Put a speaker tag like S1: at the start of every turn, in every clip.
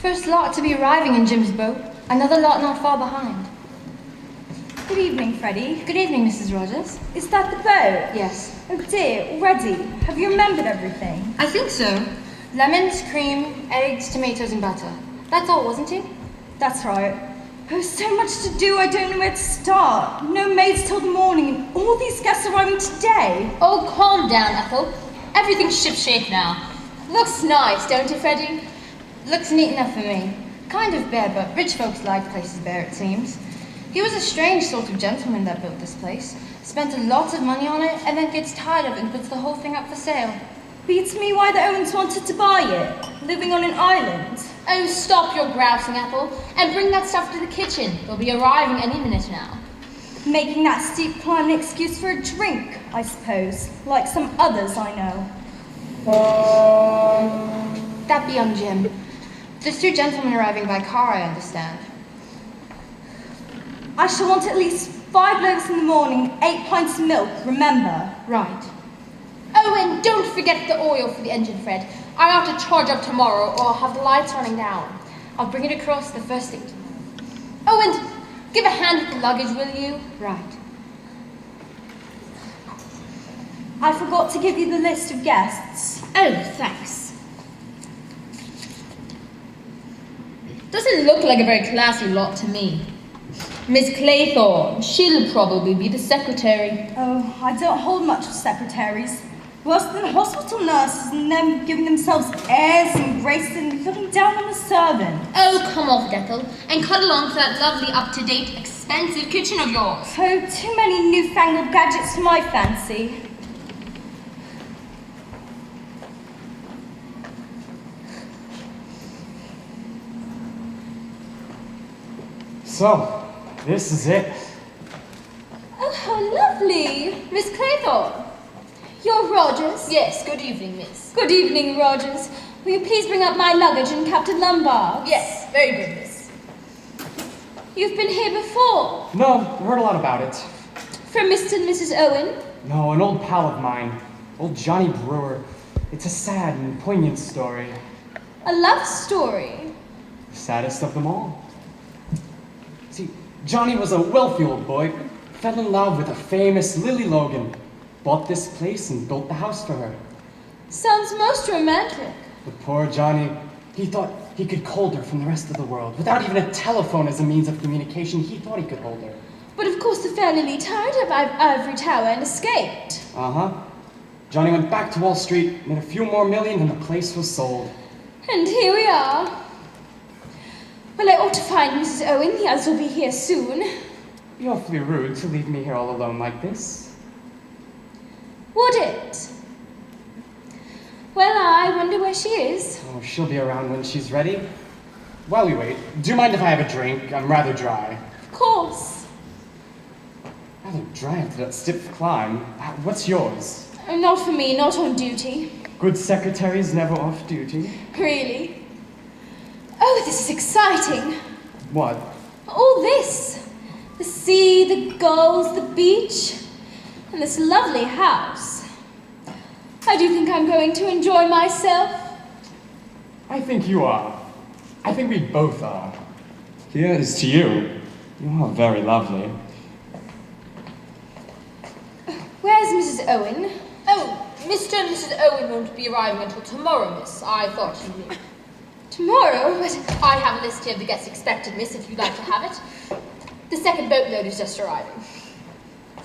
S1: First lot to be arriving in Jim's boat. Another lot not far behind.
S2: Good evening, Freddie.
S1: Good evening, Mrs. Rogers.
S2: Is that the boat?
S1: Yes.
S2: Oh dear, already? Have you remembered everything?
S1: I think so. Lemons, cream, eggs, tomatoes, and butter. That's all, wasn't it?
S2: That's right. Oh, so much to do, I don't know where to start. No maids till the morning, and all these guests arriving today.
S3: Oh, calm down, Ethel. Everything's shipshape now. Looks nice, don't it, Freddie?
S1: Looks neat enough for me. Kind of bare, but rich folks like places bare, it seems. He was a strange sort of gentleman that built this place. Spent a lot of money on it, and then gets tired of it and puts the whole thing up for sale.
S2: Beats me why the Owens wanted to buy it. Living on an island.
S3: Oh, stop your grousing, Ethel, and bring that stuff to the kitchen. They'll be arriving any minute now.
S2: Making that steep climb an excuse for a drink, I suppose. Like some others I know.
S1: That be on Jim. There's 2 gentlemen arriving by car, I understand.
S2: I shall want at least 5 loaves in the morning, 8 pints of milk, remember.
S1: Right.
S3: Oh, and don't forget the oil for the engine, Fred. I have to charge up tomorrow, or I'll have the lights running down.
S1: I'll bring it across the first thing.
S3: Oh, and give a hand with the luggage, will you?
S1: Right.
S2: I forgot to give you the list of guests.
S3: Oh, thanks. Doesn't look like a very classy lot to me. Miss Claythorne, she'll probably be the secretary.
S2: Oh, I don't hold much of secretaries. Worse than hospital nurses and them giving themselves airs and graces and looking down on a servant.
S3: Oh, come off, Ethel, and cut along to that lovely, up-to-date, expensive kitchen of yours.
S2: Oh, too many newfangled gadgets for my fancy.
S4: So, this is it.
S3: Oh, how lovely. Miss Claythorne.
S2: You're Rogers?
S3: Yes, good evening, miss.
S2: Good evening, Rogers. Will you please bring up my luggage and Captain Lombard?
S3: Yes, very good, miss.
S2: You've been here before?
S4: No, I heard a lot about it.
S2: From Mr. and Mrs. Owen?
S4: No, an old pal of mine. Old Johnny Brewer. It's a sad and poignant story.
S2: A love story?
S4: The saddest of them all. See, Johnny was a wealthy old boy. Fell in love with a famous Lily Logan. Bought this place and built the house for her.
S2: Sounds most romantic.
S4: But poor Johnny, he thought he could hold her from the rest of the world. Without even a telephone as a means of communication, he thought he could hold her.
S2: But of course the fair Lily tired of Ivory Tower and escaped.
S4: Uh-huh. Johnny went back to Wall Street, made a few more million, and the place was sold.
S2: And here we are. Well, I ought to find Mrs. Owen. The others will be here soon.
S4: Be awfully rude to leave me here all alone like this.
S2: Would it? Well, I wonder where she is.
S4: Oh, she'll be around when she's ready. While we wait, do you mind if I have a drink? I'm rather dry.
S2: Of course.
S4: Rather dry after that stiff climb. What's yours?
S2: Not for me, not on duty.
S4: Good secretaries never off duty.
S2: Really? Oh, this is exciting.
S4: What?
S2: All this. The sea, the gulls, the beach, and this lovely house. I do think I'm going to enjoy myself.
S4: I think you are. I think we both are. Here is to you. You are very lovely.
S2: Where's Mrs. Owen?
S3: Oh, Mr. and Mrs. Owen won't be arriving until tomorrow, miss. I thought you knew.
S2: Tomorrow? But
S3: I have a list here of the guests expected, miss, if you'd like to have it. The second boatload is just arriving.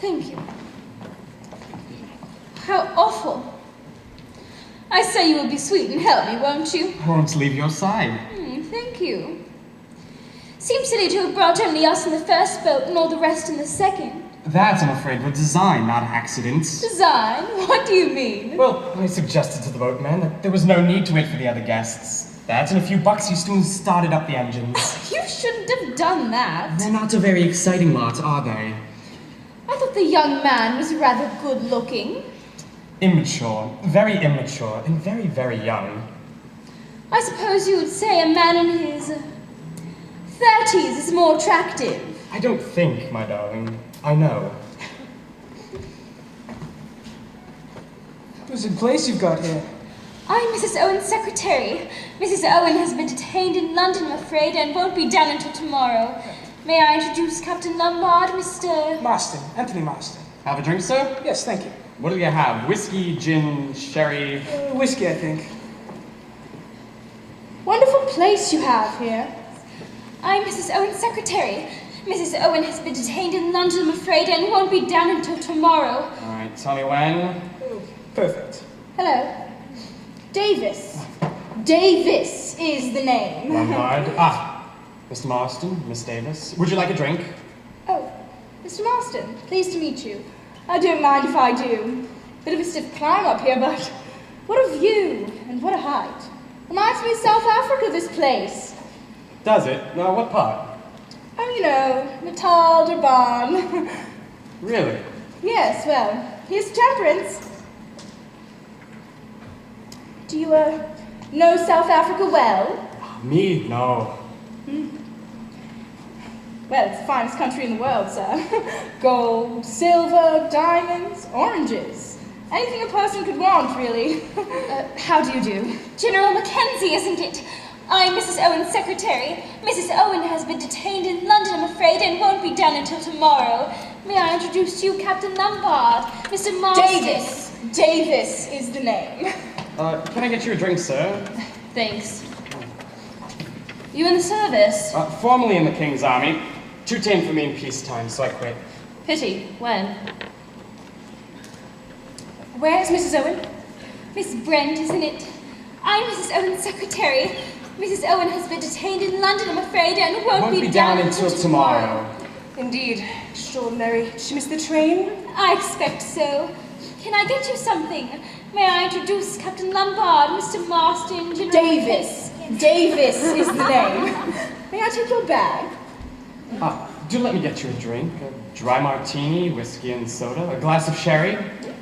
S2: thank you. How awful. I say you will be sweet and help me, won't you?
S4: I won't leave your side.
S2: Thank you. Seems silly to have brought only us in the first boat and all the rest in the second.
S4: That, I'm afraid, was design, not accident.
S2: Design? What do you mean?
S4: Well, I suggested to the boatman that there was no need to wait for the other guests. That and a few bucks, you soon started up the engines.
S2: You shouldn't have done that.
S4: They're not a very exciting lot, are they?
S2: I thought the young man was rather good looking.
S4: Immature, very immature, and very, very young.
S2: I suppose you would say a man in his 30s is more attractive.
S4: I don't think, my darling. I know.
S5: Who's in place you've got here?
S2: I'm Mrs. Owen's secretary. Mrs. Owen has been detained in London, I'm afraid, and won't be down until tomorrow. May I introduce Captain Lombard, Mr.
S5: Marston, Anthony Marston.
S4: Have a drink, sir?
S5: Yes, thank you.
S4: What do you have? Whiskey, gin, sherry?
S5: Whiskey, I think.
S2: Wonderful place you have here. I'm Mrs. Owen's secretary. Mrs. Owen has been detained in London, I'm afraid, and won't be down until tomorrow.
S4: All right, tell me when.
S5: Perfect.
S2: Hello. Davis. Davis is the name.
S4: Lombard. Mr. Marston, Miss Davis. Would you like a drink?
S2: Oh, Mr. Marston, pleased to meet you. I don't mind if I do. Bit of a stiff climb up here, but what a view and what a height. Reminds me of South Africa, this place.
S4: Does it? No, what part?
S2: Oh, you know, Natal, Durban.
S4: Really?
S2: Yes, well, here's Temperance. Do you, know South Africa well?
S4: Me? No.
S2: Well, it's the finest country in the world, sir. Gold, silver, diamonds, oranges. Anything a person could want, really.
S1: How do you do?
S2: General Mackenzie, isn't it? I'm Mrs. Owen's secretary. Mrs. Owen has been detained in London, I'm afraid, and won't be down until tomorrow. May I introduce to you Captain Lombard, Mr. Marston?
S6: Davis. Davis is the name.
S4: Can I get you a drink, sir?
S1: Thanks. You in the service?
S4: Formerly in the King's Army. Too tame for me in peacetime, so I quit.
S1: Pity. When?
S6: Where's Mrs. Owen?
S2: Miss Brent, isn't it? I'm Mrs. Owen's secretary. Mrs. Owen has been detained in London, I'm afraid, and won't
S4: be down until tomorrow.
S6: Indeed. Extraordinary. Did she miss the train?
S2: I expect so. Can I get you something? May I introduce Captain Lombard, Mr. Marston, General
S6: Davis. Davis is the name. May I take your bag?
S4: Do let me get you a drink. A dry martini, whiskey and soda, a glass of sherry.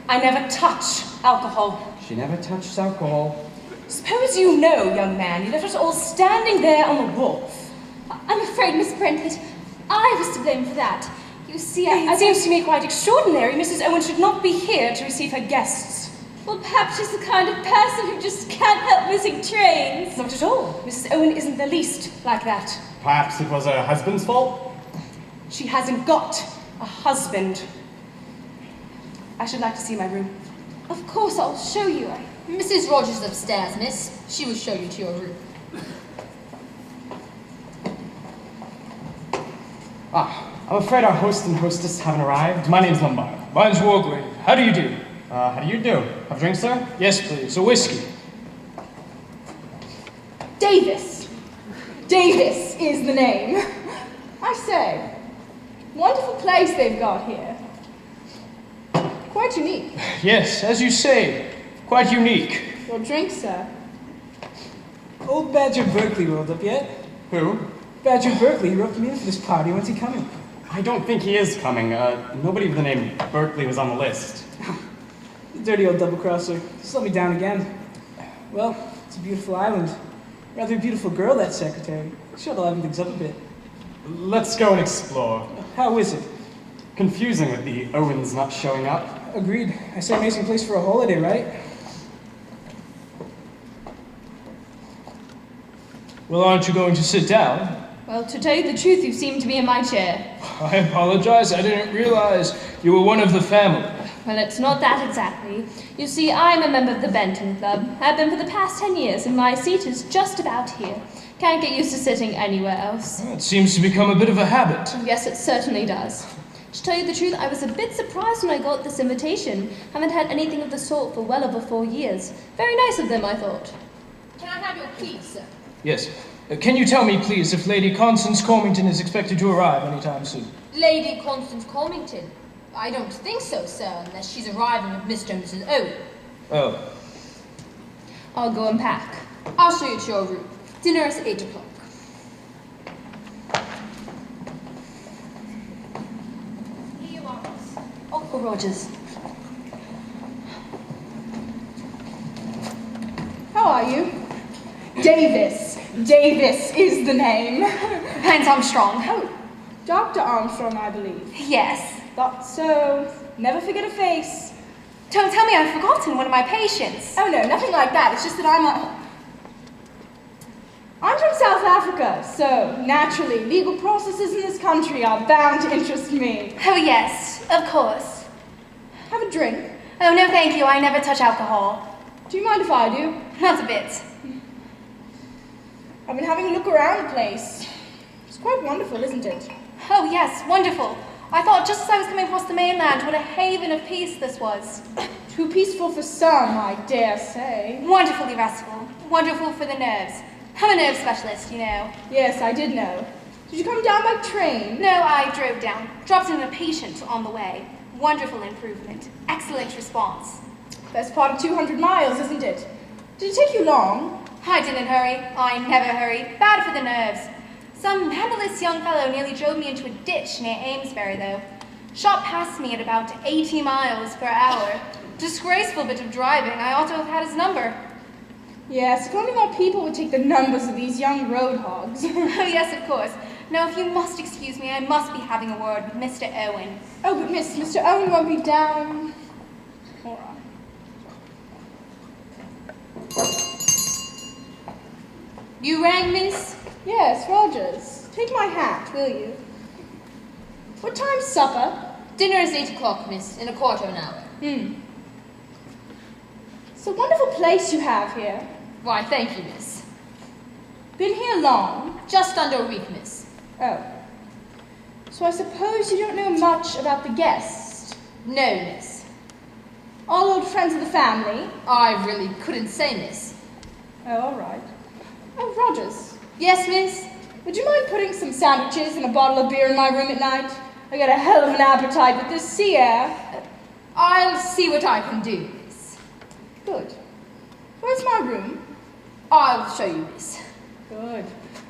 S6: I never touch alcohol.
S4: She never touched alcohol.
S6: Suppose you know, young man, you left us all standing there on the wharf.
S2: I'm afraid, Miss Brent, that I was to blame for that. You see,
S6: It seems to me quite extraordinary. Mrs. Owen should not be here to receive her guests.
S2: Well, perhaps she's the kind of person who just can't help missing trains.
S6: Not at all. Mrs. Owen isn't the least like that.
S4: Perhaps it was her husband's fault?
S6: She hasn't got a husband. I should like to see my room.
S2: Of course, I'll show you.
S3: Mrs. Rogers is upstairs, miss. She will show you to your room.
S4: I'm afraid our host and hostess haven't arrived. My name's Lombard.
S5: Mine's Wargrave. How do you do?
S4: How do you do? Have a drink, sir?
S5: Yes, please. A whiskey.
S6: Davis. Davis is the name. I say, wonderful place they've got here. Quite unique.
S5: Yes, as you say, quite unique.
S6: Your drink, sir.
S5: Old Badger Berkeley rolled up yet?
S4: Who?
S5: Badger Berkeley, he roped me in for this party. When's he coming?
S4: I don't think he is coming. Nobody with the name Berkeley was on the list.
S5: Dirty old double-crosser. Just let me down again. Well, it's a beautiful island. Rather a beautiful girl, that secretary. Sure, they'll liven things up a bit.
S4: Let's go and explore.
S5: How is it?
S4: Confusing with the Owens not showing up.
S5: Agreed. I say amazing place for a holiday, right? Well, aren't you going to sit down?
S1: Well, to tell you the truth, you seem to be in my chair.
S5: I apologize. I didn't realize you were one of the family.
S1: Well, it's not that exactly. You see, I'm a member of the Benton Club. I've been for the past 10 years, and my seat is just about here. Can't get used to sitting anywhere else.
S5: Well, it seems to become a bit of a habit.
S1: Yes, it certainly does. To tell you the truth, I was a bit surprised when I got this invitation. Haven't had anything of the sort for well over 4 years. Very nice of them, I thought.
S3: Can I have your keys, sir?
S5: Yes. Can you tell me, please, if Lady Constance Cormington is expected to arrive anytime soon?
S3: Lady Constance Cormington? I don't think so, sir, unless she's arriving with Mr. and Mrs. Owen.
S5: Oh.
S1: I'll go and pack.
S3: I'll show you to your room. Dinner is at 8 o'clock.
S1: Here you are, miss. Uncle Rogers.
S6: How are you? Davis. Davis is the name.
S1: Hans Armstrong.
S6: Oh, Dr. Armstrong, I believe.
S1: Yes.
S6: Thought so. Never forget a face. Don't tell me I've forgotten one of my patients.
S2: Oh no, nothing like that. It's just that I'm from South Africa, so naturally, legal processes in this country are bound to interest me.
S6: Oh yes, of course.
S2: Have a drink.
S6: Oh no thank you, I never touch alcohol.
S2: Do you mind if I do?
S6: Not a bit.
S2: I've been having a look around the place. It's quite wonderful, isn't it?
S6: Oh yes, wonderful. I thought just as I was coming across the mainland what a haven of peace this was.
S2: Too peaceful for some, I dare say.
S6: Wonderfully restful. Wonderful for the nerves. I'm a nerve specialist, you know.
S2: Yes, I did know. Did you come down by train?
S6: No, I drove down. Dropped in a patient on the way. Wonderful improvement. Excellent response.
S2: Best part of 200 miles, isn't it? Did it take you long?
S6: I didn't hurry. I never hurry. Bad for the nerves. Some handleless young fellow nearly drove me into a ditch near Amesbury, though. Shot past me at about 80 miles per hour. Disgraceful bit of driving. I ought to have had his number.
S2: Yes, if only more people would take the numbers of these young road hogs.
S6: Oh, yes, of course. Now, if you must excuse me, I must be having a word with Mr. Owen.
S2: Oh, but Mr. Owen won't be down. All right.
S3: You rang, miss?
S2: Yes, Rogers. Take my hat, will you? What time's supper?
S3: Dinner is 8 o'clock, miss, in a quarter of an hour.
S2: It's a wonderful place you have here.
S3: Why, thank you, miss.
S2: Been here long?
S3: Just under a week, miss.
S2: Oh. So I suppose you don't know much about the guest.
S3: No, miss.
S2: All old friends of the family?
S3: I really couldn't say, miss.
S2: Oh, all right. Oh, Rogers.
S3: Yes, miss?
S2: Would you mind putting some sandwiches and a bottle of beer in my room at night? I got a hell of an appetite with this sea air.
S3: I'll see what I can do, miss.
S2: Good. Where's my room?
S3: I'll show you, miss.
S2: Good.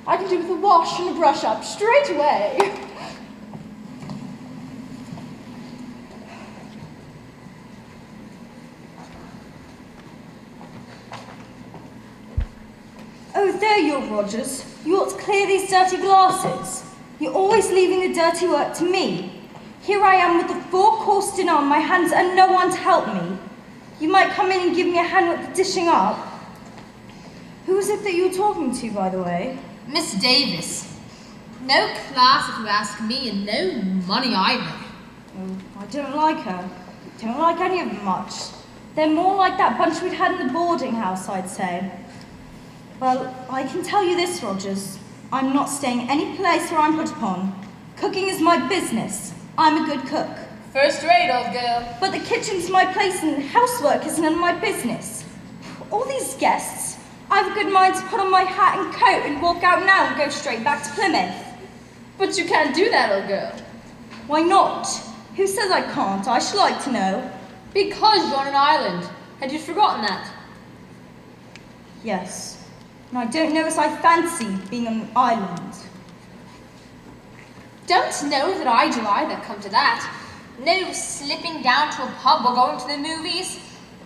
S2: I can do with a wash and a brush up straight away.
S1: Oh, there you are, Rogers. You ought to clear these dirty glasses. You're always leaving the dirty work to me. Here I am with the four-course dinner on my hands and no one to help me. You might come in and give me a hand with the dishing up. Who was it that you were talking to, by the way?
S3: Miss Davis. No class, if you ask me, and no money either.
S1: Oh, I don't like her. Don't like any of them much. They're more like that bunch we'd had in the boarding house, I'd say. Well, I can tell you this, Rogers. I'm not staying any place where I'm put upon. Cooking is my business. I'm a good cook.
S3: First rate, old girl.
S1: But the kitchen's my place and housework is none of my business. All these guests, I've a good mind to put on my hat and coat and walk out now and go straight back to Plymouth.
S3: But you can't do that, old girl.
S1: Why not? Who says I can't? I should like to know.
S3: Because you're on an island. Had you forgotten that?
S1: Yes. And I don't know as I fancy being on an island.
S3: Don't know that I do either, come to that. No slipping down to a pub or going to the movies.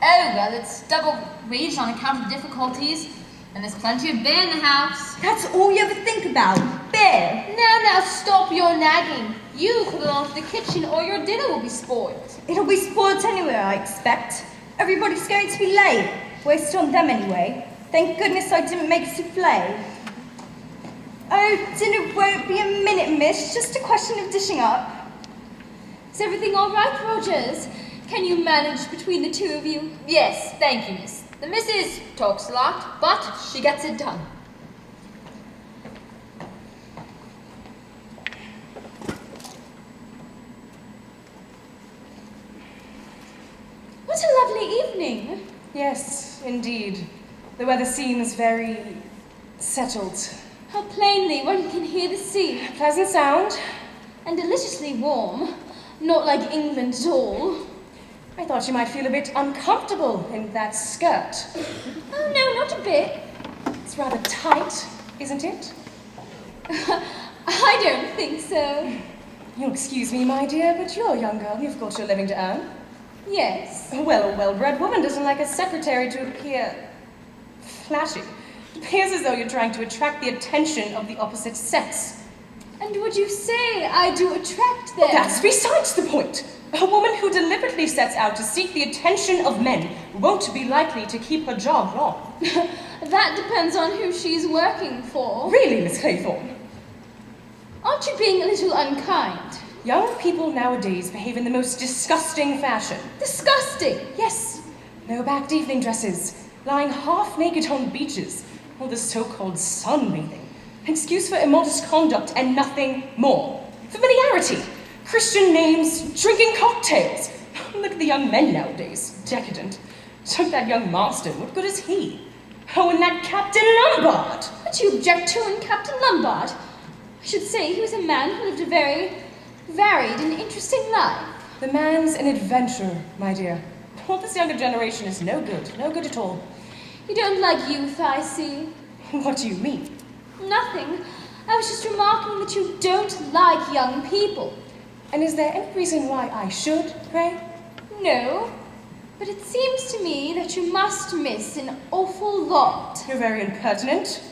S3: Oh, well, it's double waged on account of difficulties. And there's plenty of beer in the house.
S1: That's all you ever think about. Beer.
S3: Now, stop your nagging. You could belong to the kitchen or your dinner will be spoiled.
S1: It'll be spoiled anyway, I expect. Everybody's going to be late. Wasted on them anyway. Thank goodness I didn't make a souffle. Oh, dinner won't be a minute, miss. Just a question of dishing up.
S2: Is everything all right, Rogers? Can you manage between the two of you?
S3: Yes, thank you, miss. The missus talks a lot, but she gets it done.
S2: What a lovely evening.
S6: Yes, indeed. The weather seems very settled.
S2: How plainly one can hear the sea.
S6: Pleasant sound.
S2: And deliciously warm. Not like England at all.
S6: I thought you might feel a bit uncomfortable in that skirt.
S2: Oh, no, not a bit.
S6: It's rather tight, isn't it?
S2: I don't think so.
S6: You'll excuse me, my dear, but you're a young girl. You've got your living to earn.
S2: Yes.
S6: Well, a well-bred woman doesn't like a secretary to appear flashy. It appears as though you're trying to attract the attention of the opposite sex.
S2: A And would you say I do attract them?
S7: That's besides the point. A woman who deliberately sets out to seek the attention of men won't be likely to keep her job long.
S2: That depends on who she's working for.
S7: Really, Miss Claythorne?
S2: Aren't you being a little unkind?
S7: Young people nowadays behave in the most disgusting fashion.
S2: Disgusting!
S7: Yes, no-backed evening dresses, lying half-naked on beaches, all the so-called sunbathing. An excuse for immodest conduct and nothing more. Familiarity, Christian names, drinking cocktails. Look at the young men nowadays, decadent. So that young Marston, what good is he? Oh, and that Captain Lombard!
S2: What do you object to in Captain Lombard? I should say he was a man who lived a very varied and interesting life.
S7: The man's an adventurer, my dear. All this younger generation is no good at all.
S2: You don't like youth, I see.
S7: What do you mean?
S2: Nothing. I was just remarking that you don't like young people.
S7: And is there any reason why I should, pray?
S2: No, but it seems to me that you must miss an awful lot.
S7: You're very impertinent.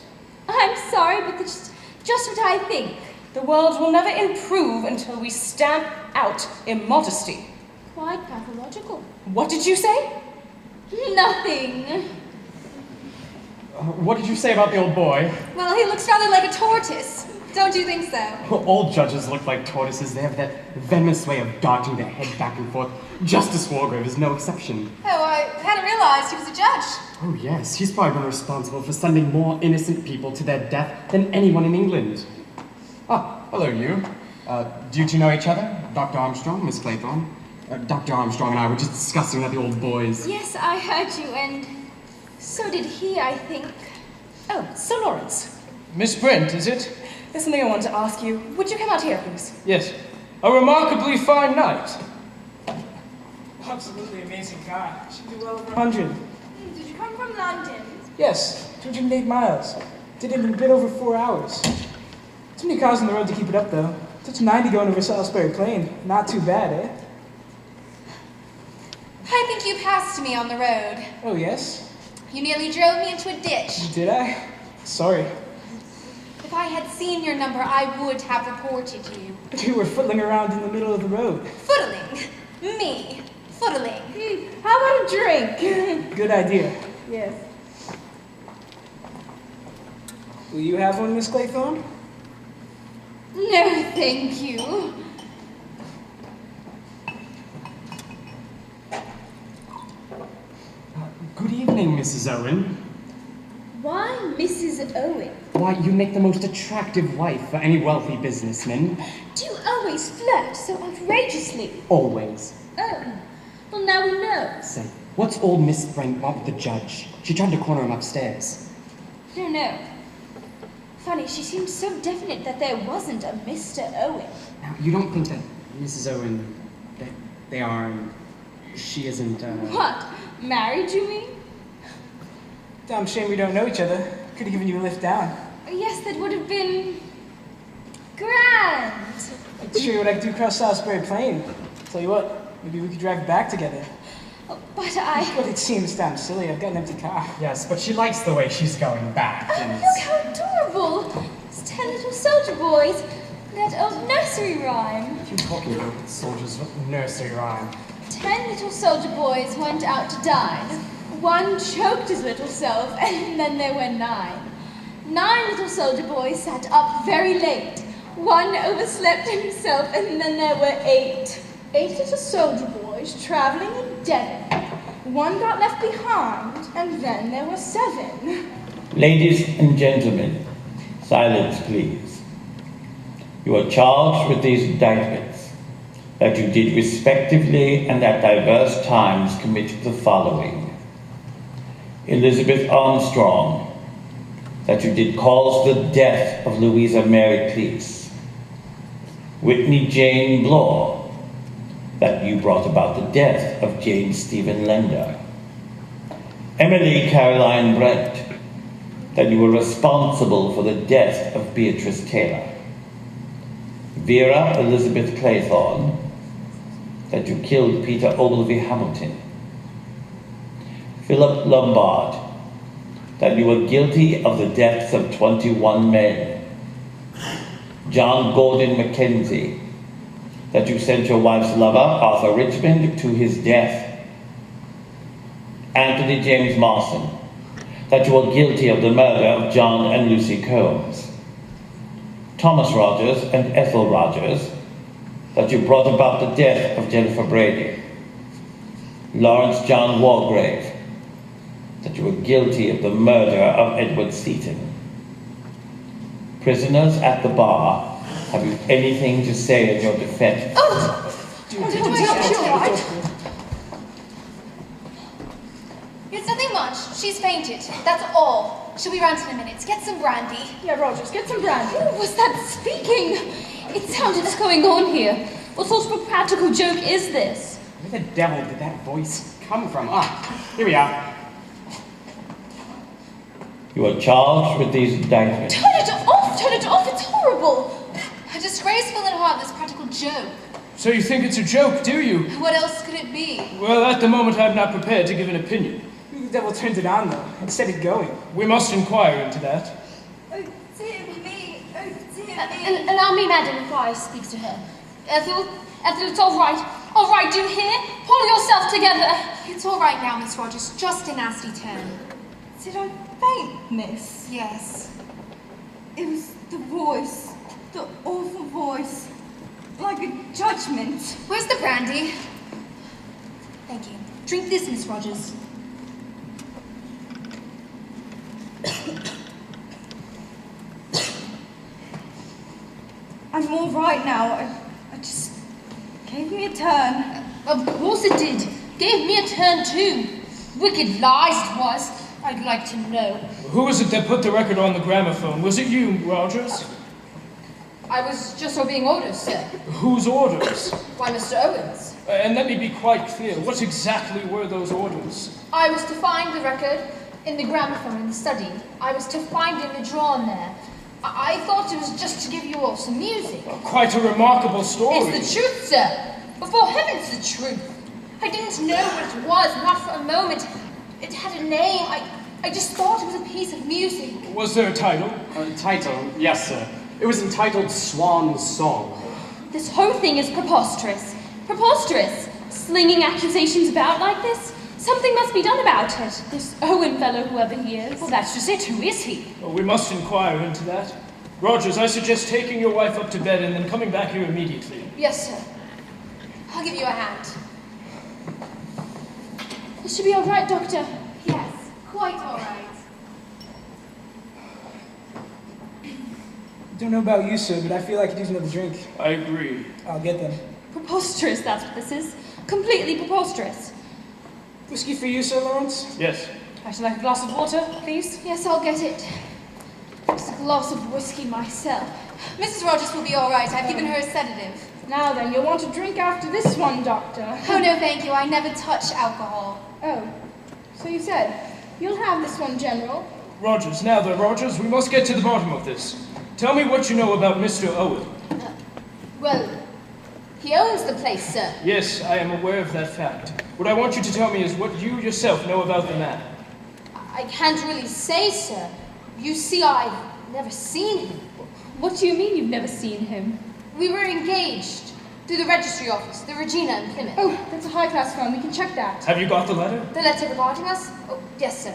S2: I'm sorry, but that's just what I think.
S7: The world will never improve until we stamp out immodesty.
S2: Quite pathological.
S7: What did you say?
S2: Nothing.
S4: What did you say about the old boy?
S6: Well, he looks rather like a tortoise. Don't you think so?
S4: All judges look like tortoises. They have that venomous way of darting their head back and forth. Justice Wargrave is no exception.
S6: Oh, I hadn't realized he was a judge.
S4: Oh yes, he's probably been responsible for sending more innocent people to their death than anyone in England. Ah, hello you. Do you two know each other? Dr. Armstrong, Miss Claythorne? Dr. Armstrong and I were just discussing about the old boys.
S2: Yes, I heard you, and so did he, I think.
S7: Oh, Sir Lawrence.
S5: Miss Brent, is it?
S7: There's something I want to ask you. Would you come out here, please?
S5: Yes. A remarkably fine night. Absolutely amazing guy. She did well over 100.
S2: Did you come from London?
S5: Yes, 208 miles. Did it in a bit over 4 hours. Too many cars on the road to keep it up, though. Touch 90 going over Salisbury Plain. Not too bad, eh?
S6: I think you passed me on the road.
S5: Oh, yes?
S6: You nearly drove me into a ditch.
S5: Did I? Sorry.
S6: If I had seen your number, I would have reported you.
S5: You were footling around in the middle of the road.
S6: Footling. Me. Footling.
S2: How about a drink?
S5: Good idea.
S2: Yes.
S5: Will you have one, Miss Claythorne?
S2: No, thank you.
S4: Good evening, Mrs. Owen.
S2: Why Mrs. Owen?
S4: Why, you make the most attractive wife for any wealthy businessman.
S2: Do you always flirt so outrageously?
S4: Always.
S2: Oh, well now we know.
S4: Say, what's old Miss Brent want with the judge? She tried to corner him upstairs.
S2: I don't know. Funny, she seemed so definite that there wasn't a Mr. Owen.
S4: Now, you don't think that Mrs. Owen, that they are, she isn't,
S2: What? Married, you mean?
S5: Damn shame we don't know each other. Could have given you a lift down.
S2: Yes, that would have been grand.
S5: I'd show you what I could do across Salisbury Plain. Tell you what, maybe we could drive back together.
S2: Oh, but I...
S5: But it seems damn silly. I've got an empty car.
S4: Yes, but she likes the way she's going back.
S2: Oh, look how adorable! It's 10 little soldier boys. That old nursery rhyme.
S4: What are you talking about, soldiers with nursery rhyme?
S2: 10 little soldier boys went out to dine. One choked his little self, and then there were 9. 9 little soldier boys sat up very late. One overslept himself, and then there were 8. 8 little soldier boys traveling in Devon. One got left behind, and then there were 7.
S8: Ladies and gentlemen, silence please. You are charged with these indictments, that you did respectively and at diverse times commit the following. Elizabeth Armstrong, that you did cause the death of Louisa Mary Cleese. Whitney Jane Blore, that you brought about the death of James Stephen Lender. Emily Caroline Brent, that you were responsible for the death of Beatrice Taylor. Vera Elizabeth Claythorne, that you killed Peter Ogilvy Hamilton. Philip Lombard, that you were guilty of the deaths of 21 men. John Gordon Mackenzie, that you sent your wife's lover, Arthur Richmond, to his death. Anthony James Marston, that you are guilty of the murder of John and Lucy Combs. Thomas Rogers and Ethel Rogers, that you brought about the death of Jennifer Brady. Lawrence John Walgrave, that you were guilty of the murder of Edward Seaton. Prisoners at the bar, have you anything to say in your defense?
S6: It's nothing much. She's fainted. That's all. She'll be round in a minute. Get some brandy.
S2: Yeah, Rogers, get some brandy.
S3: Who was that speaking? It sounded what's going on here. What sort of a practical joke is this?
S4: Where the devil did that voice come from? Ah, here we are.
S8: You are charged with these indictments.
S6: Turn it off! Turn it off! It's horrible! Disgraceful and harmless practical joke.
S5: So you think it's a joke, do you?
S6: What else could it be?
S5: Well, at the moment I'm not prepared to give an opinion. The devil turned it on, though, and set it going. We must inquire into that.
S6: Oh, dear me. Oh, dear me.
S3: And allow me, madam, if I speak to her. Ethel, it's all right. All right, do you hear? Pull yourself together.
S6: It's all right now, Miss Rogers. Just a nasty turn.
S2: Did I faint, miss?
S6: Yes.
S2: It was the voice. The awful voice. Like a judgment.
S6: Where's the brandy? Thank you. Drink this, Miss Rogers.
S2: I'm all right now. I just gave me a turn.
S3: Of course it did. Gave me a turn too. Wicked lies it was. I'd like to know.
S5: Who was it that put the record on the gramophone? Was it you, Rogers?
S3: I was just obeying orders, sir.
S5: Whose orders?
S3: Why, Mr. Owens.
S5: And let me be quite clear. What exactly were those orders?
S3: I was to find the record in the gramophone in the study. I was to find it in the drawer in there. I thought it was just to give you all some music.
S5: Quite a remarkable story.
S3: It's the truth, sir. Before heaven's the truth. I didn't know what it was, not for a moment. It had a name. I just thought it was a piece of music.
S5: Was there a title?
S4: Title, yes, sir. It was entitled Swan Song.
S3: This whole thing is preposterous. Preposterous. Slinging accusations about like this? Something must be done about it. This Owen fellow, whoever he is. Well, that's just it. Who is he?
S5: Well, we must inquire into that. Rogers, I suggest taking your wife up to bed and then coming back here immediately.
S3: Yes, sir.
S6: I'll give you a hand.
S3: This should be all right, Doctor.
S6: Yes, quite all right.
S5: Don't know about you, sir, but I feel like I could use another drink. I agree. I'll get them.
S3: Preposterous, that's what this is. Completely preposterous.
S5: Whiskey for you, Sir Lawrence? Yes.
S7: I should like a glass of water, please.
S6: Yes, I'll get it.
S3: Just a glass of whiskey myself.
S6: Mrs. Rogers will be all right. I've given her a sedative.
S2: Now then, you'll want a drink after this one, Doctor.
S6: Oh, no, thank you. I never touch alcohol.
S2: Oh, so you said. You'll have this one, General.
S5: Rogers, now then, Rogers, we must get to the bottom of this. Tell me what you know about Mr. Owen.
S3: Well, he owns the place, sir.
S5: Yes, I am aware of that fact. What I want you to tell me is what you yourself know about the man.
S3: I can't really say, sir. You see, I've never seen him.
S7: What do you mean you've never seen him?
S3: We were engaged through the registry office, the Regina in Plymouth.
S2: Oh, that's a high-class firm. We can check that.
S5: Have you got the letter?
S3: The letter regarding us? Oh, yes, sir.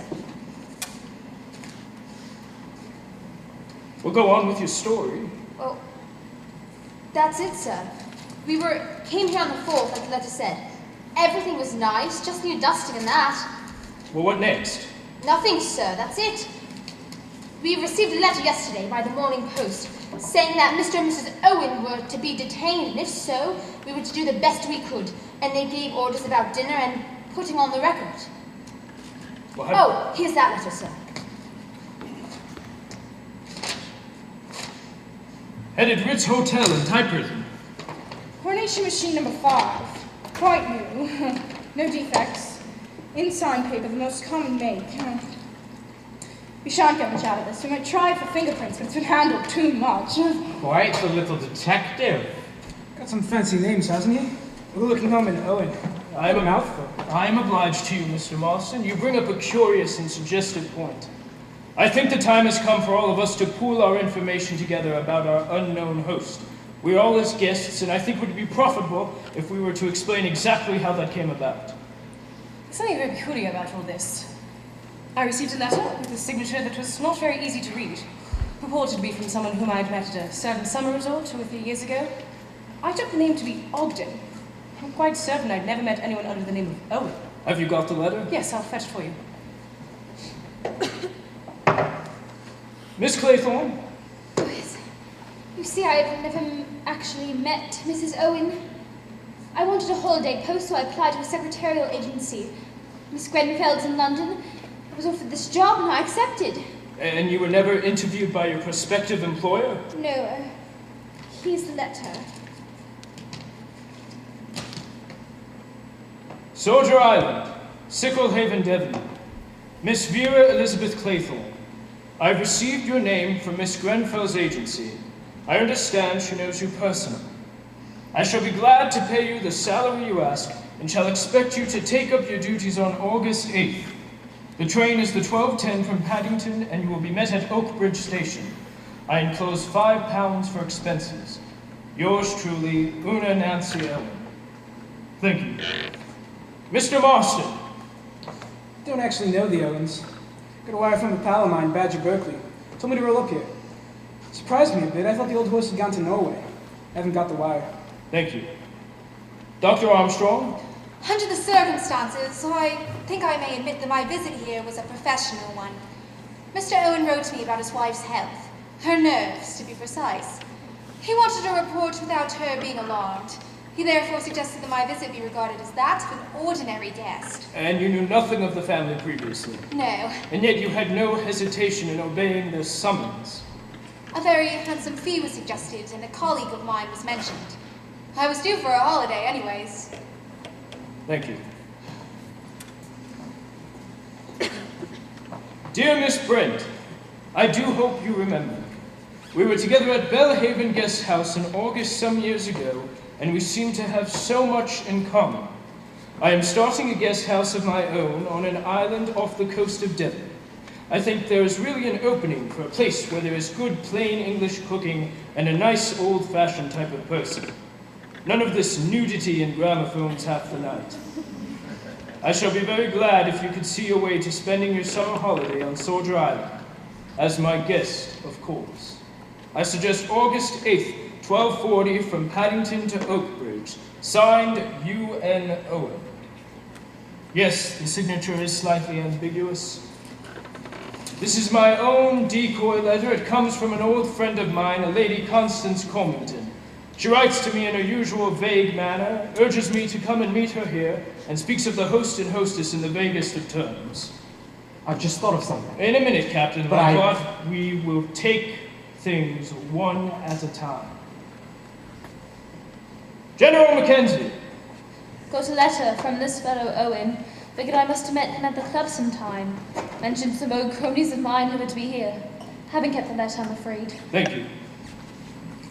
S5: Well, go on with your story.
S3: Well, that's it, sir. We came here on the 4th, like the letter said. Everything was nice, just new dusting and that.
S5: Well, what next?
S3: Nothing, sir, that's it. We received a letter yesterday by the Morning Post saying that Mr. and Mrs. Owen were to be detained, and if so, we were to do the best we could. And they gave orders about dinner and putting on the record.
S5: Well,
S3: Oh, here's that letter, sir.
S5: Headed Ritz Hotel in Thai prison.
S2: Coronation machine number 5. Quite new. No defects. Insign paper, the most common make. We shan't get much out of this. We might try it for fingerprints, but it's been handled too much.
S4: Quite the little detective.
S5: Got some fancy names, hasn't he? We're looking home in Owen. I'm a mouthful. I am obliged to you, Mr. Marston. You bring up a curious and suggestive point. I think the time has come for all of us to pool our information together about our unknown host. We are all his guests, and I think it would be profitable if we were to explain exactly how that came about.
S7: There's something very peculiar about all this. I received a letter with a signature that was not very easy to read. Purported to be from someone whom I had met at a certain summer resort 2 or 3 years ago. I took the name to be Ogden. I'm quite certain I'd never met anyone under the name of Owen.
S5: Have you got the letter?
S7: Yes, I'll fetch it for you.
S5: Miss Claythorne?
S3: Oh, yes. You see, I've never actually met Mrs. Owen. I wanted a holiday post, so I applied to a secretarial agency. Miss Grenfell's in London. I was offered this job, and I accepted.
S5: And you were never interviewed by your prospective employer?
S3: No, here's the letter.
S5: Soldier Island, Sickle Haven, Devon. Miss Vera Elizabeth Claythorne. I've received your name from Miss Grenfell's agency. I understand she knows you personally. I shall be glad to pay you the salary you ask, and shall expect you to take up your duties on August 8th. The train is the 12:10 from Paddington, and you will be met at Oakbridge Station. I enclose £5 for expenses. Yours truly, Una Nancy Ellen. Thank you. Mr. Marston. Don't actually know the Owens. Got a wire from a pal of mine, Badger Berkeley. Told me to roll up here. Surprised me a bit. I thought the old horse had gone to Norway. Haven't got the wire. Thank you. Dr. Armstrong?
S6: Under the circumstances, I think I may admit that my visit here was a professional one. Mr. Owen wrote to me about his wife's health. Her nerves, to be precise. He wanted a report without her being alarmed. He therefore suggested that my visit be regarded as that of an ordinary guest.
S5: And you knew nothing of the family previously.
S6: No.
S5: And yet you had no hesitation in obeying their summons.
S6: A very handsome fee was suggested, and a colleague of mine was mentioned. I was due for a holiday anyways.
S5: Thank you. Dear Miss Brent, I do hope you remember. We were together at Belhaven Guest House in August some years ago, and we seem to have so much in common. I am starting a guest house of my own on an island off the coast of Devon. I think there is really an opening for a place where there is good plain English cooking and a nice old-fashioned type of person. None of this nudity and gramophones half the night. I shall be very glad if you could see your way to spending your summer holiday on Soldier Island. As my guest, of course. I suggest August 8th, 12:40 from Paddington to Oakbridge. Signed, U.N. Owen. Yes, the signature is slightly ambiguous. This is my own decoy letter. It comes from an old friend of mine, a Lady Constance Comington. She writes to me in her usual vague manner, urges me to come and meet her here, and speaks of the host and hostess in the vaguest of terms.
S4: I've just thought of something.
S5: In a minute, Captain.
S4: But
S5: I thought we will take things one at a time. General Mackenzie.
S3: Got a letter from this fellow Owen. Figured I must have met him at the club sometime. Mentioned some old cronies of mine who were to be here. Haven't kept the letter, I'm afraid.
S5: Thank you.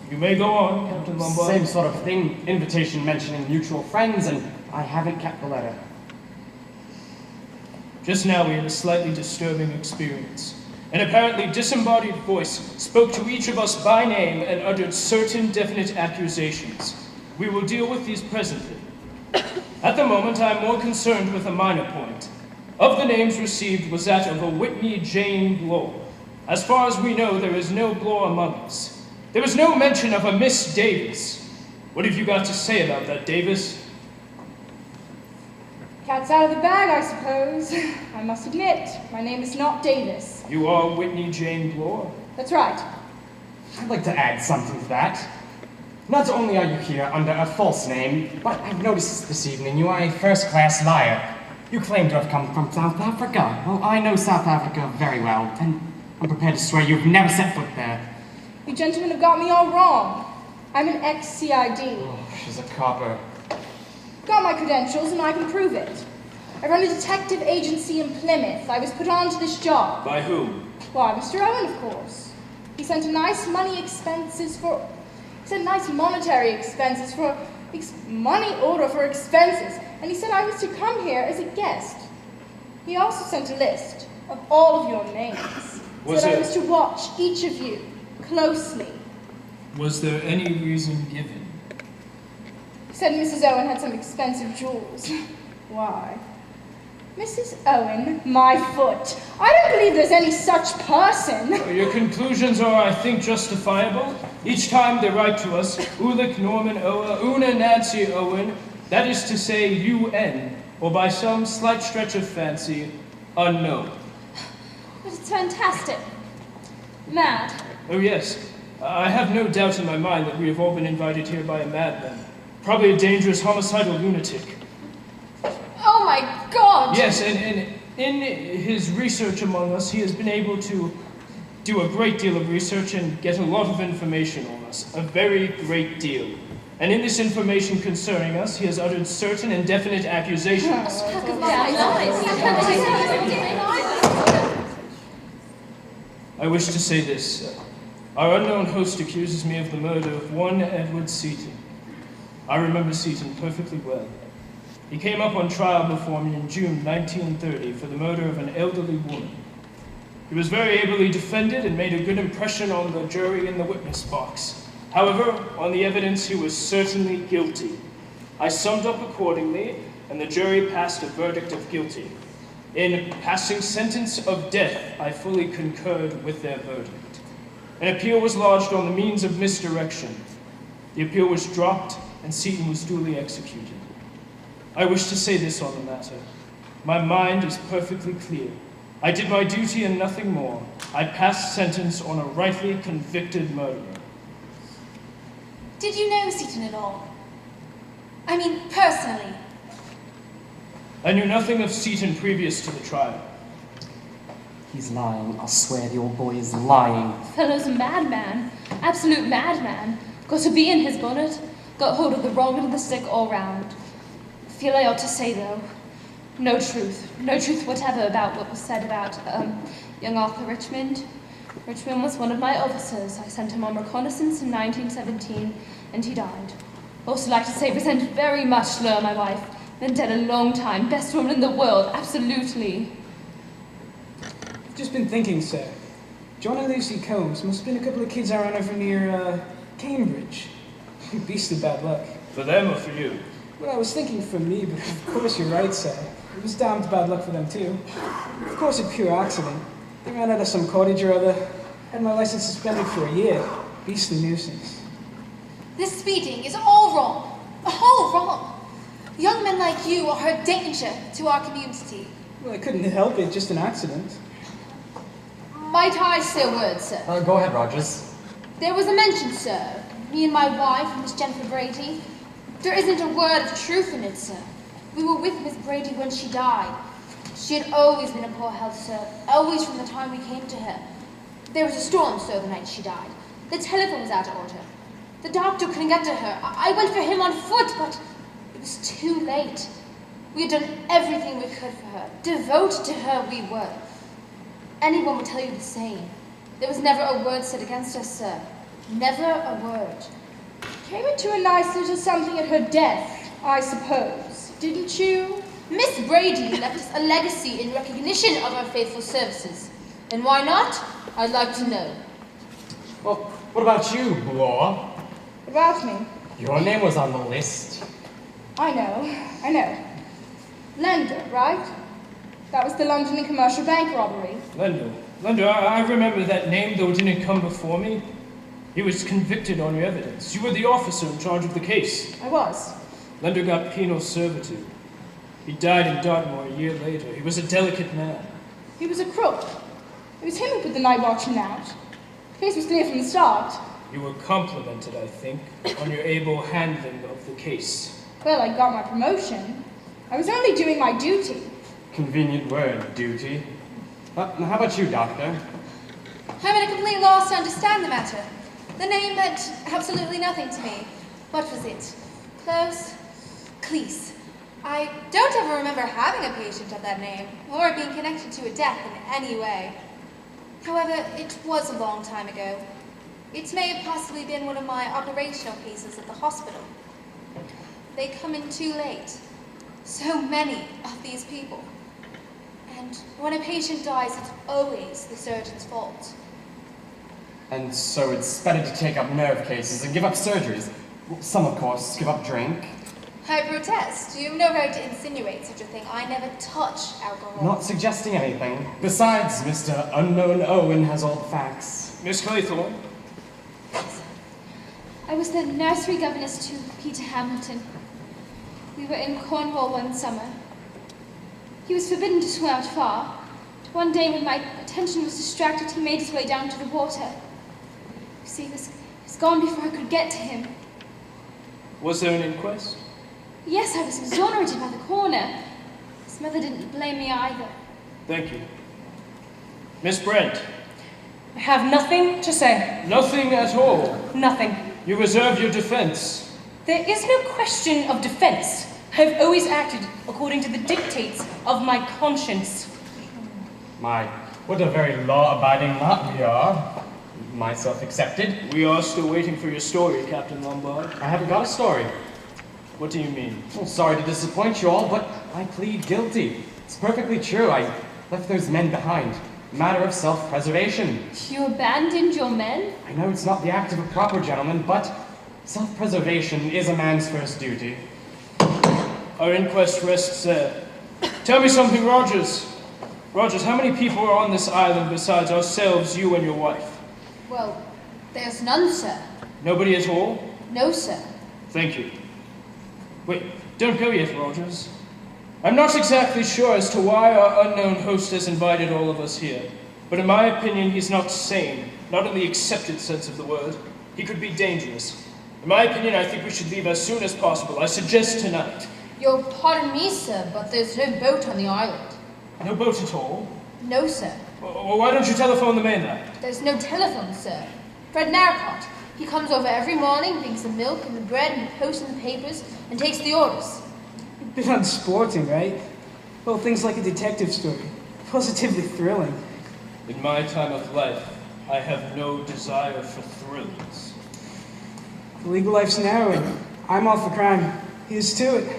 S5: You may go on, Captain Lombard.
S4: Same sort of thing. Invitation mentioning mutual friends, and I haven't kept the letter.
S5: Just now we had a slightly disturbing experience. An apparently disembodied voice spoke to each of us by name and uttered certain definite accusations. We will deal with these presently. At the moment, I am more concerned with a minor point. Of the names received was that of a Whitney Jane Bloor. As far as we know, there is no Bloor among us. There was no mention of a Miss Davis. What have you got to say about that, Davis?
S2: Cat's out of the bag, I suppose. I must admit, my name is not Davis.
S5: You are Whitney Jane Bloor?
S2: That's right.
S4: I'd like to add something to that. Not only are you here under a false name, but I've noticed this evening you are a first-class liar. You claim to have come from South Africa. Well, I know South Africa very well, and I'm prepared to swear you've never set foot there.
S2: You gentlemen have got me all wrong. I'm an ex-CID.
S4: Oh, she's a copper.
S2: Got my credentials and I can prove it. I run a detective agency in Plymouth. I was put on to this job.
S5: By whom?
S2: Why, Mr. Owen, of course. He sent a nice monetary expenses for money order for expenses, and he said I was to come here as a guest. He also sent a list of all of your names.
S5: Was
S2: said I
S5: it-
S2: was to watch each of you closely.
S5: Was there any reason given?
S2: He said Mrs. Owen had some expensive jewels. Why? Mrs. Owen, my foot. I don't believe there's any such person.
S5: Your conclusions are, I think, justifiable. Each time they write to us, Ulick Norman Owen, Una Nancy Owen, that is to say UN, or by some slight stretch of fancy, unknown.
S2: But it's fantastic. Mad.
S5: Oh yes, I have no doubt in my mind that we have all been invited here by a madman. Probably a dangerous homicidal lunatic.
S3: Oh my god!
S5: Yes, and in his research among us, he has been able to do a great deal of research and get a lot of information on us. A very great deal. And in this information concerning us, he has uttered certain and definite accusations. I wish to say this. Our unknown host accuses me of the murder of one Edward Seaton. I remember Seaton perfectly well. He came up on trial before me in June 1930 for the murder of an elderly woman. He was very ably defended and made a good impression on the jury in the witness box. However, on the evidence, he was certainly guilty. I summed up accordingly, and the jury passed a verdict of guilty. In passing sentence of death, I fully concurred with their verdict. An appeal was lodged on the means of misdirection. The appeal was dropped, and Seaton was duly executed. I wish to say this on the matter. My mind is perfectly clear. I did my duty and nothing more. I passed sentence on a rightly convicted murderer.
S6: Did you know Seaton at all? I mean, personally.
S5: I knew nothing of Seaton previous to the trial.
S4: He's lying. I'll swear the old boy is lying.
S7: Fellow's a madman. Absolute madman. Got a bee in his bonnet. Got hold of the wrong end of the stick all round. Feel I ought to say, though, no truth whatever about what was said about young Arthur Richmond. Richmond was one of my officers. I sent him on reconnaissance in 1917, and he died. Also like to say, resent very much Lure, my wife. Been dead a long time. Best woman in the world, absolutely.
S9: I've just been thinking, sir. John and Lucy Combs must have been a couple of kids around over near Cambridge. Beastly bad luck.
S5: For them or for you?
S9: Well, I was thinking for me, but of course you're right, sir. It was damned bad luck for them too. Of course, a pure accident. They ran out of some cottage or other. Had my license suspended for a year. Beastly nuisance.
S6: This speeding is all wrong. All wrong. Young men like you are a danger to our community.
S9: Well, I couldn't help it, just an accident.
S3: Might I say a word, sir?
S4: Go ahead, Rogers.
S3: There was a mention, sir. Me and my wife, Miss Jennifer Brady. There isn't a word of truth in it, sir. We were with Miss Brady when she died. She had always been in poor health, sir. Always from the time we came to her. There was a storm, sir, the night she died. The telephone was out of order. The doctor couldn't get to her. I went for him on foot, but it was too late. We had done everything we could for her. Devoted to her we were. Anyone would tell you the same. There was never a word said against us, sir. Never a word.
S2: Came into a nice little something at her death, I suppose. Didn't you?
S3: Miss Brady left us a legacy in recognition of her faithful services. And why not? I'd like to know.
S4: Well, what about you, Blore?
S2: About me.
S4: Your name was on the list.
S2: I know. Lender, right? That was the London and Commercial Bank robbery.
S5: Lender, I remember that name, though it didn't come before me. He was convicted on your evidence. You were the officer in charge of the case.
S2: I was.
S5: Lender got penal servitude. He died in Dartmoor a year later. He was a delicate man.
S2: He was a crook. It was him who put the night watchman out. The case was clear from the start.
S5: You were complimented, I think, on your able handling of the case.
S2: Well, I got my promotion. I was only doing my duty.
S4: Convenient word, duty. Now, how about you, Doctor?
S6: I'm at a complete loss to understand the matter. The name meant absolutely nothing to me. What was it? Close? Cleese. I don't ever remember having a patient of that name, or being connected to a death in any way. However, it was a long time ago. It may have possibly been one of my operational cases at the hospital. They come in too late. So many of these people. And when a patient dies, it's always the surgeon's fault.
S4: And so it's better to take up nerve cases and give up surgeries. Some, of course, give up drink.
S6: I protest. You have no right to insinuate such a thing. I never touch alcohol.
S4: Not suggesting anything. Besides, Mr. Unknown Owen has all the facts.
S5: Miss Claythorne?
S2: I was the nursery governess to Peter Hamilton. We were in Cornwall one summer. He was forbidden to swim out far. One day when my attention was distracted, he made his way down to the water. You see, he was gone before I could get to him.
S5: Was there an inquest?
S2: Yes, I was exonerated by the coroner. His mother didn't blame me either.
S5: Thank you. Miss Brent?
S7: I have nothing to say.
S5: Nothing at all.
S7: Nothing.
S5: You reserve your defense.
S7: There is no question of defense. I have always acted according to the dictates of my conscience.
S4: My, what a very law-abiding lot we are. Myself excepted.
S5: We are still waiting for your story, Captain Lombard.
S4: I haven't got a story.
S5: What do you mean?
S4: Well, sorry to disappoint you all, but I plead guilty. It's perfectly true. I left those men behind. Matter of self-preservation.
S2: You abandoned your men?
S4: I know it's not the act of a proper gentleman, but self-preservation is a man's first duty.
S5: Our inquest rests there. Tell me something, Rogers. Rogers, how many people are on this island besides ourselves, you and your wife?
S3: Well, there's none, sir.
S5: Nobody at all?
S3: No, sir.
S5: Thank you. Wait, don't go yet, Rogers. I'm not exactly sure as to why our unknown host has invited all of us here, but in my opinion, he's not sane, not in the accepted sense of the word. He could be dangerous. In my opinion, I think we should leave as soon as possible. I suggest tonight.
S3: You'll pardon me, sir, but there's no boat on the island.
S5: No boat at all?
S3: No, sir.
S5: Well, why don't you telephone the mainland?
S3: There's no telephone, sir. Fred Narracott. He comes over every morning, brings the milk and the bread and the post and the papers, and takes the orders.
S9: A bit unsporting, right? Well, things like a detective story. Positively thrilling.
S5: In my time of life, I have no desire for thrills.
S9: The legal life's narrowing. I'm all for crime. Here's to it.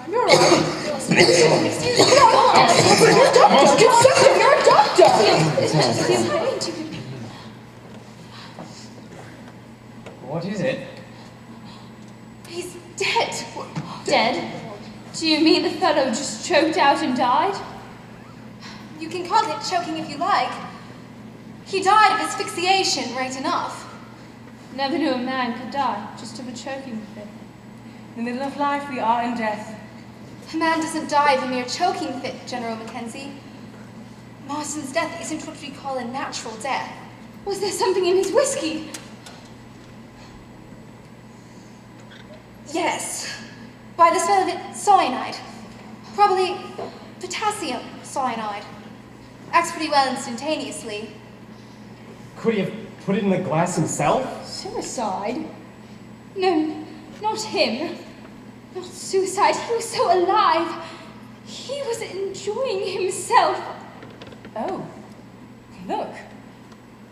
S2: You're all right. Excuse me. Doctor, you're a doctor.
S4: What is it?
S2: He's dead. Dead? Do you mean the fellow just choked out and died?
S6: You can call it choking if you like. He died of asphyxiation, right enough.
S2: Never knew a man could die just of a choking fit.
S7: In the middle of life, we are in death.
S6: A man doesn't die of a mere choking fit, General Mackenzie. Marston's death isn't what we call a natural death.
S2: Was there something in his whiskey?
S6: Yes. By the smell of it, cyanide. Probably potassium cyanide. Acts pretty well instantaneously.
S4: Could he have put it in the glass himself?
S2: Suicide? No, not him. Not suicide. He was so alive. He was enjoying himself.
S7: Oh, look.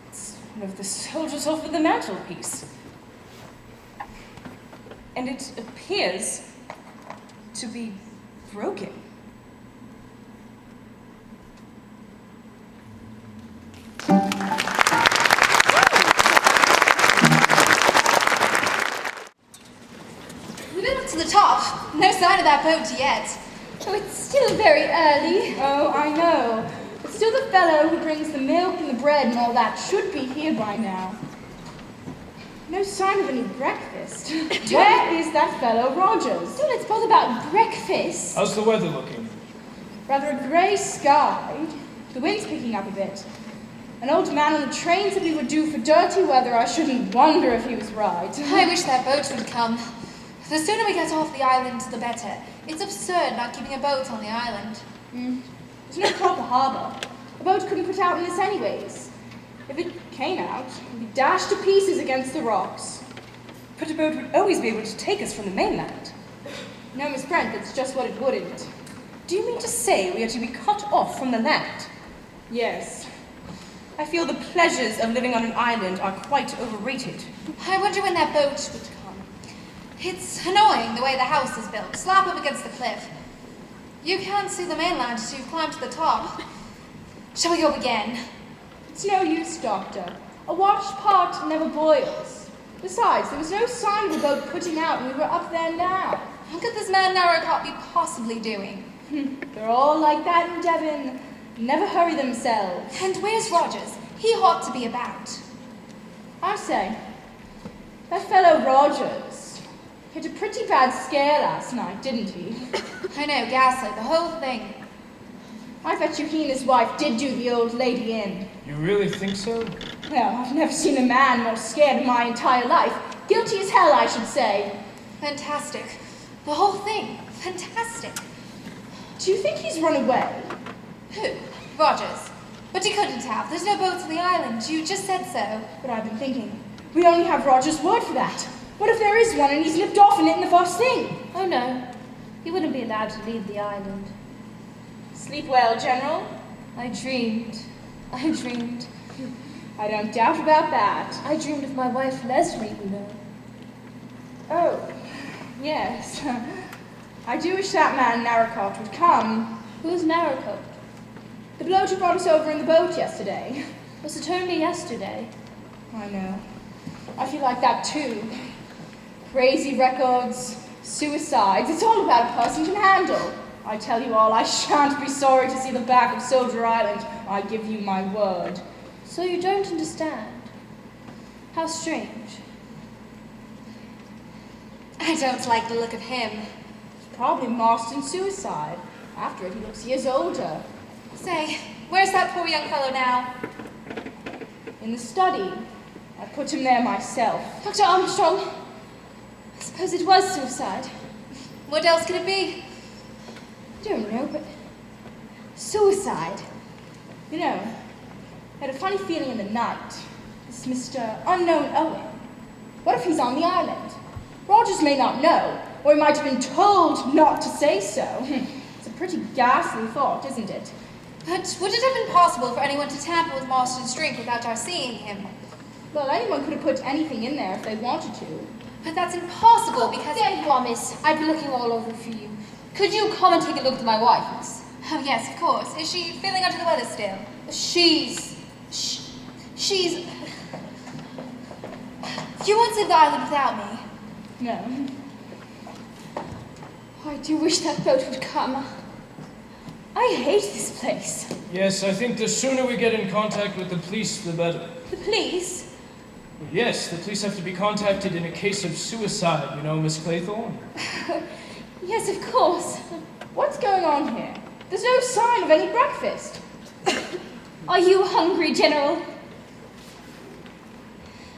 S7: It's one of the soldiers off of the mantelpiece. And it appears to be broken.
S6: We've been up to the top. No sign of that boat yet.
S2: Oh, it's still very early.
S10: Oh, I know. But still the fellow who brings the milk and the bread and all that should be here by now. No sign of any breakfast. Where is that fellow Rogers?
S2: Don't let's bother about breakfast.
S5: How's the weather looking?
S10: Rather a grey sky. The wind's picking up a bit. An old man on the train said we were due for dirty weather. I shouldn't wonder if he was right.
S6: I wish that boat would come. The sooner we get off the island, the better. It's absurd not keeping a boat on the island.
S10: There's no proper harbour. A boat couldn't put out in this anyways. If it came out, it would be dashed to pieces against the rocks.
S7: But a boat would always be able to take us from the mainland.
S10: No, Miss Brent, that's just what it wouldn't.
S7: Do you mean to say we are to be cut off from the land?
S10: Yes.
S7: I feel the pleasures of living on an island are quite overrated.
S6: I wonder when that boat would come. It's annoying the way the house is built, slap up against the cliff. You can't see the mainland till you've climbed to the top. Shall we go again?
S2: It's no use, Doctor. A washed pot never boils. Besides, there was no sign of a boat putting out and we were up there now.
S6: What could this man Narrowcott be possibly doing?
S2: They're all like that in Devon. Never hurry themselves.
S6: And where's Rogers? He ought to be about.
S2: I say, that fellow Rogers had a pretty bad scare last night, didn't he?
S6: I know, gaslight, the whole thing.
S2: I bet you he and his wife did do the old lady in.
S5: You really think so?
S2: Well, I've never seen a man more scared in my entire life. Guilty as hell, I should say.
S6: Fantastic. The whole thing. Fantastic.
S2: Do you think he's run away?
S6: Who? Rogers. But he couldn't have. There's no boats on the island. You just said so.
S2: But I've been thinking, we only have Rogers' word for that. What if there is one and he's nipped off in it in the first thing?
S1: Oh no, he wouldn't be allowed to leave the island.
S2: Sleep well, General.
S1: I dreamed.
S2: I don't doubt about that.
S1: I dreamed of my wife Leslie, you know.
S2: Oh, yes. I do wish that man Narrowcott would come.
S1: Who's Narrowcott?
S2: The bloke who brought us over in the boat yesterday.
S1: Was it only yesterday?
S2: I know. I feel like that too. Crazy records, suicides, it's all about a person can handle. I tell you all, I shan't be sorry to see the back of Soldier Island. I give you my word.
S1: So you don't understand? How strange.
S6: I don't like the look of him.
S2: Probably Marston suicide. After it, he looks years older.
S6: Say, where's that poor young fellow now?
S2: In the study. I put him there myself.
S1: Dr. Armstrong, I suppose it was suicide.
S6: What else could it be?
S2: I don't know, but suicide. You know, I had a funny feeling in the night. This Mr. Unknown Owen. What if he's on the island? Rogers may not know, or he might have been told not to say so. It's a pretty ghastly thought, isn't it?
S6: But would it have been possible for anyone to tamper with Marston's drink without our seeing him?
S2: Well, anyone could have put anything in there if they wanted to.
S6: But that's impossible because...
S3: There you are, miss. I've been looking all over for you. Could you come and take a look at my wife, miss?
S6: Oh, yes, of course. Is she feeling under the weather still?
S3: She's...
S6: You won't leave the island without me.
S2: No.
S1: I do wish that boat would come.
S2: I hate this place.
S5: Yes, I think the sooner we get in contact with the police, the better.
S1: The police?
S5: Yes, the police have to be contacted in a case of suicide, you know, Miss Claythorne.
S1: Yes, of course.
S2: What's going on here? There's no sign of any breakfast.
S1: Are you hungry, General?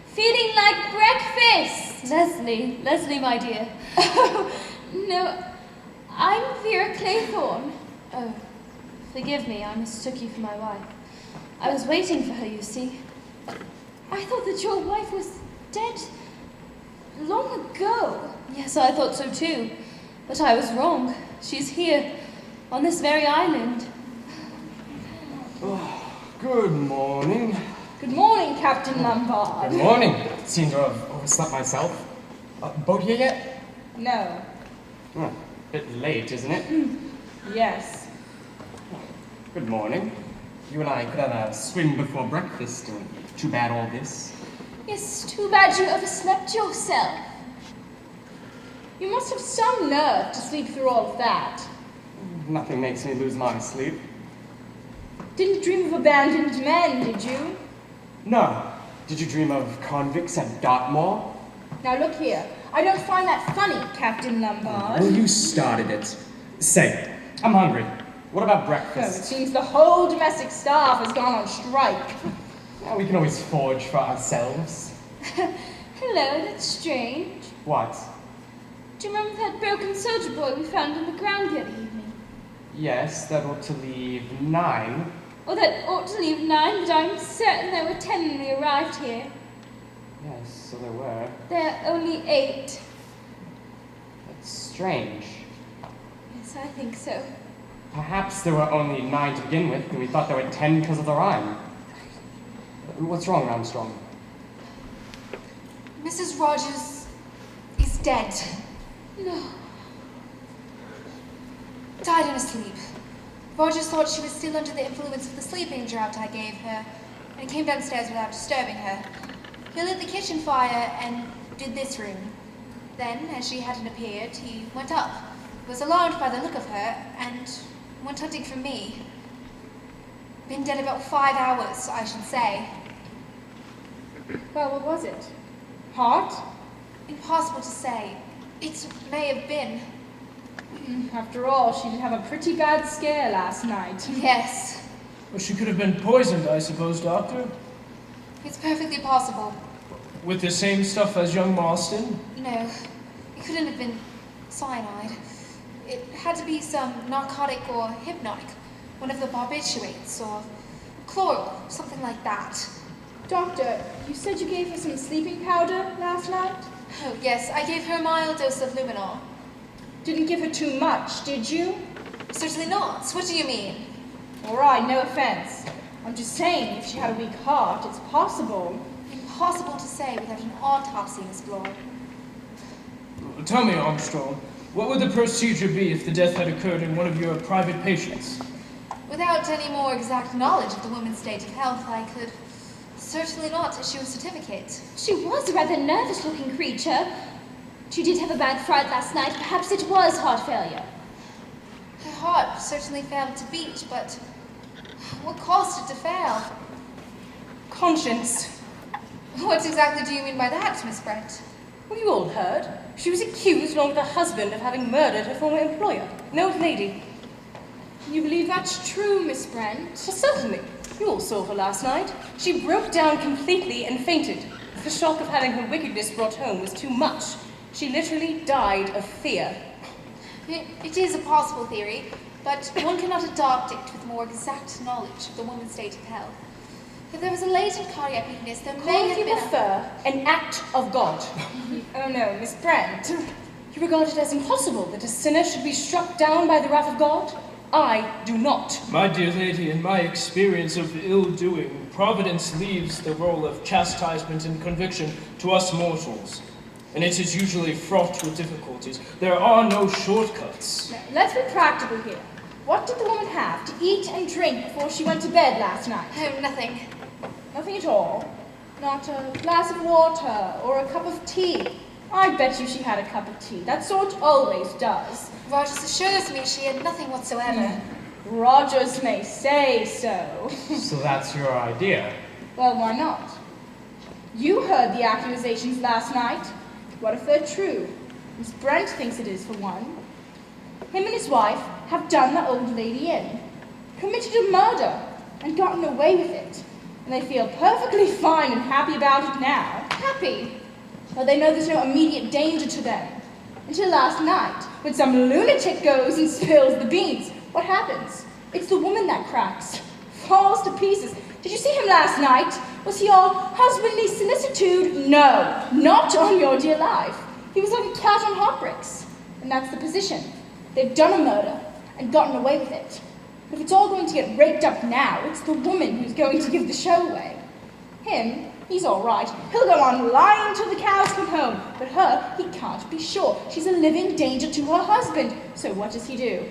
S1: Feeling like breakfast? Leslie, my dear. Oh, no, I'm Vera Claythorne. Oh, forgive me, I mistook you for my wife. I was waiting for her, you see. I thought that your wife was dead long ago. Yes, I thought so too. But I was wrong. She's here, on this very island.
S4: Oh, good morning.
S2: Good morning, Captain Lombard.
S4: Good morning. Seem to have overslept myself. Boat here yet?
S2: No.
S4: Oh, bit late, isn't it?
S2: Yes.
S4: Good morning. You and I could have a swim before breakfast. Too bad all this.
S1: Yes, too bad you overslept yourself.
S2: You must have some nerve to sleep through all of that.
S4: Nothing makes me lose my sleep.
S2: Didn't dream of abandoned men, did you?
S4: No. Did you dream of convicts at Dartmoor?
S2: Now look here. I don't find that funny, Captain Lombard.
S4: Well, you started it. Say, I'm hungry. What about
S2: Oh, it
S4: breakfast?
S2: seems the whole domestic staff has gone on strike.
S4: Well, we can always forage for ourselves.
S1: Hello, that's strange.
S4: What?
S1: Do you remember that broken soldier boy we found on the ground the other evening?
S4: Yes, that ought to leave 9.
S1: Oh, that ought to leave 9, but I'm certain there were 10 when we arrived here.
S4: Yes, so there were.
S1: There are only 8.
S4: That's strange.
S1: Yes, I think so.
S4: Perhaps there were only 9 to begin with, and we thought there were 10 because of the rhyme. What's wrong, Armstrong?
S6: Mrs. Rogers is She's dead.
S3: No.
S6: Died in her sleep. Rogers thought she was still under the influence of the sleeping draught I gave her, and came downstairs without disturbing her. He lit the kitchen fire and did this room. Then, as she hadn't appeared, he went up, was alarmed by the look of her, and went hunting for me. Been dead about 5 hours, I should say.
S2: Well, what was it? Heart?
S6: Impossible to say. It may have been.
S2: After all, she did have a pretty bad scare last night.
S6: Yes,
S5: Well, she could have been poisoned, I suppose, Doctor?
S6: it's perfectly possible.
S5: With the same stuff as young Marston?
S6: No, it couldn't have been cyanide. It had to be some narcotic or hypnotic, one of the barbiturates or chloral, something like that.
S2: Doctor, you said you gave her some sleeping powder last night?
S6: Oh, yes, I gave her a mild dose of luminol.
S2: Didn't give her too much, did you?
S6: Certainly not. What do you mean?
S2: All right, no offense. I'm just saying, if she had a weak heart, it's possible.
S6: Impossible to say without an autopsy, Miss Bloor.
S5: Tell me, Armstrong, what would the procedure be if the death had occurred in one of your private patients?
S6: Without any more exact knowledge of the woman's state of health, I could certainly not issue a certificate.
S11: She was a rather nervous-looking creature. She did have a bad fright last night. Perhaps it was heart failure.
S6: Her heart certainly failed to beat, but what caused it to fail?
S7: Conscience.
S6: What exactly do you mean by that, Miss Brent?
S7: Well, you all heard. She was accused, along with her husband, of having murdered her former employer, an old lady.
S2: You believe that's true, Miss Brent?
S7: Well, certainly. You all saw her last night. She broke down completely and fainted. The shock of having her wickedness brought home was too much. She literally died of fear.
S6: It is a possible theory, but one cannot adopt it with more exact knowledge of the woman's state of health. If there was a latent cardiac weakness, there may
S2: Call, if
S6: have
S2: you
S6: been
S2: prefer, an act of God. Oh no, Miss Brent.
S7: You regard it as impossible that a sinner should be struck down by the wrath of God? I do not.
S5: My dear lady, in my experience of ill-doing, Providence leaves the role of chastisement and conviction to us mortals. And it is usually fraught with difficulties. There are no shortcuts.
S2: Now, let's be practical here. What did the woman have to eat and drink before she went to bed last night?
S6: Oh, nothing.
S2: Nothing at all. Not a glass of water or a cup of tea. I bet you she had a cup of tea. That sort always does.
S6: Rogers assures me she had nothing whatsoever.
S2: Rogers may say so.
S4: So that's your idea.
S2: Well, why not? You heard the accusations last night. What if they're true? Miss Brent thinks it is, for one. Him and his wife have done the old lady in, committed a murder, and gotten away with it. And they feel perfectly fine and happy about it now. Happy? Well, they know there's no immediate danger to them. Until last night, when some lunatic goes and spills the beans. What happens? It's the woman that cracks, falls to pieces. Did you see him last night? Was he all husbandly solicitude? No, not on your dear life. He was like a cat on hot bricks. And that's the position. They've done a murder and gotten away with it. If it's all going to get raked up now, it's the woman who's going to give the show away. Him, he's all right. He'll go on lying till the cows come home. But her, he can't be sure. She's a living danger to her husband. So what does he do?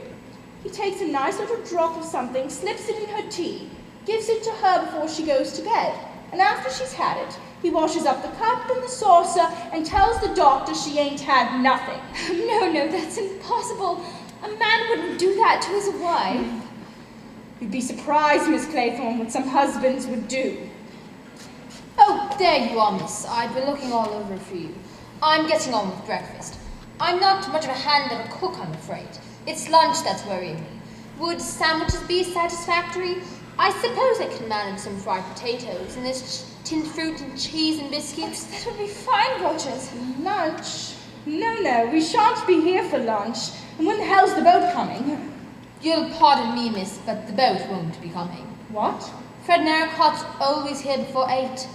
S2: He takes a nice little drop of something, slips it in her tea, gives it to her before she goes to bed. And after she's had it, he washes up the cup and the saucer and tells the doctor she ain't had nothing.
S11: No, that's impossible. A man wouldn't do that to his wife.
S2: You'd be surprised, Miss Claythorne, what some husbands would do.
S3: Oh, there you are, miss. I've been looking all over for you. I'm getting on with breakfast. I'm not much of a hand at a cook, I'm afraid. It's lunch that's worrying me. Would sandwiches be satisfactory? I suppose I can manage some fried potatoes and this tinned fruit and cheese and biscuits.
S11: That would be fine, Rogers.
S2: Lunch? No, we shan't be here for lunch. And when the hell's the boat coming?
S3: You'll pardon me, miss, but the boat won't be coming.
S2: What?
S3: Fred Narcott's always here before 8.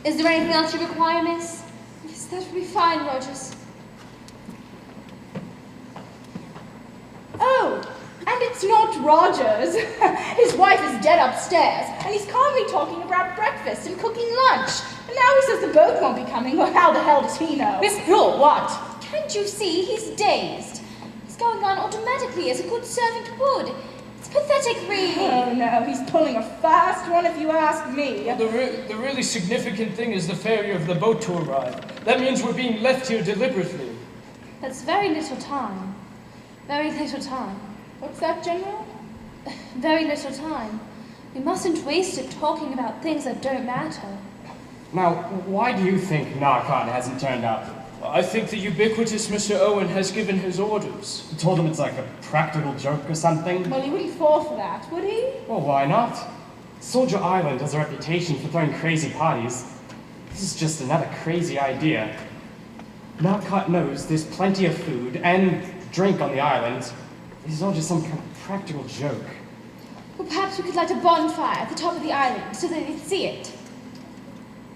S3: Is there anything else you require, miss?
S11: Yes, that would be fine, Rogers.
S2: Oh, and it's not Rogers. His wife is dead upstairs, and he's calmly talking about breakfast and cooking lunch.
S10: And now he says the boat won't be coming. Well, how the hell does he know?
S7: Miss Bull, what?
S11: Can't you see he's dazed? He's going on automatically as a good servant would. It's pathetic, really.
S10: Oh no, he's pulling a fast one if you ask me.
S5: The really significant thing is the failure of the boat to arrive. That means we're being left here deliberately.
S1: That's very little time. Very little time.
S10: What's that, General?
S1: Very little time. We mustn't waste it talking about things that don't matter.
S4: Now, why do you think Narcon hasn't turned up?
S5: I think the ubiquitous Mr. Owen has given his orders.
S4: You told him it's like a practical joke or something?
S10: Well, he wouldn't fall for that, would he?
S4: Well, why not? Soldier Island has a reputation for throwing crazy parties. This is just another crazy idea. Narcot knows there's plenty of food and drink on the island. This is all just some kind of practical joke.
S11: Well, perhaps we could light a bonfire at the top of the island so that they'd see it.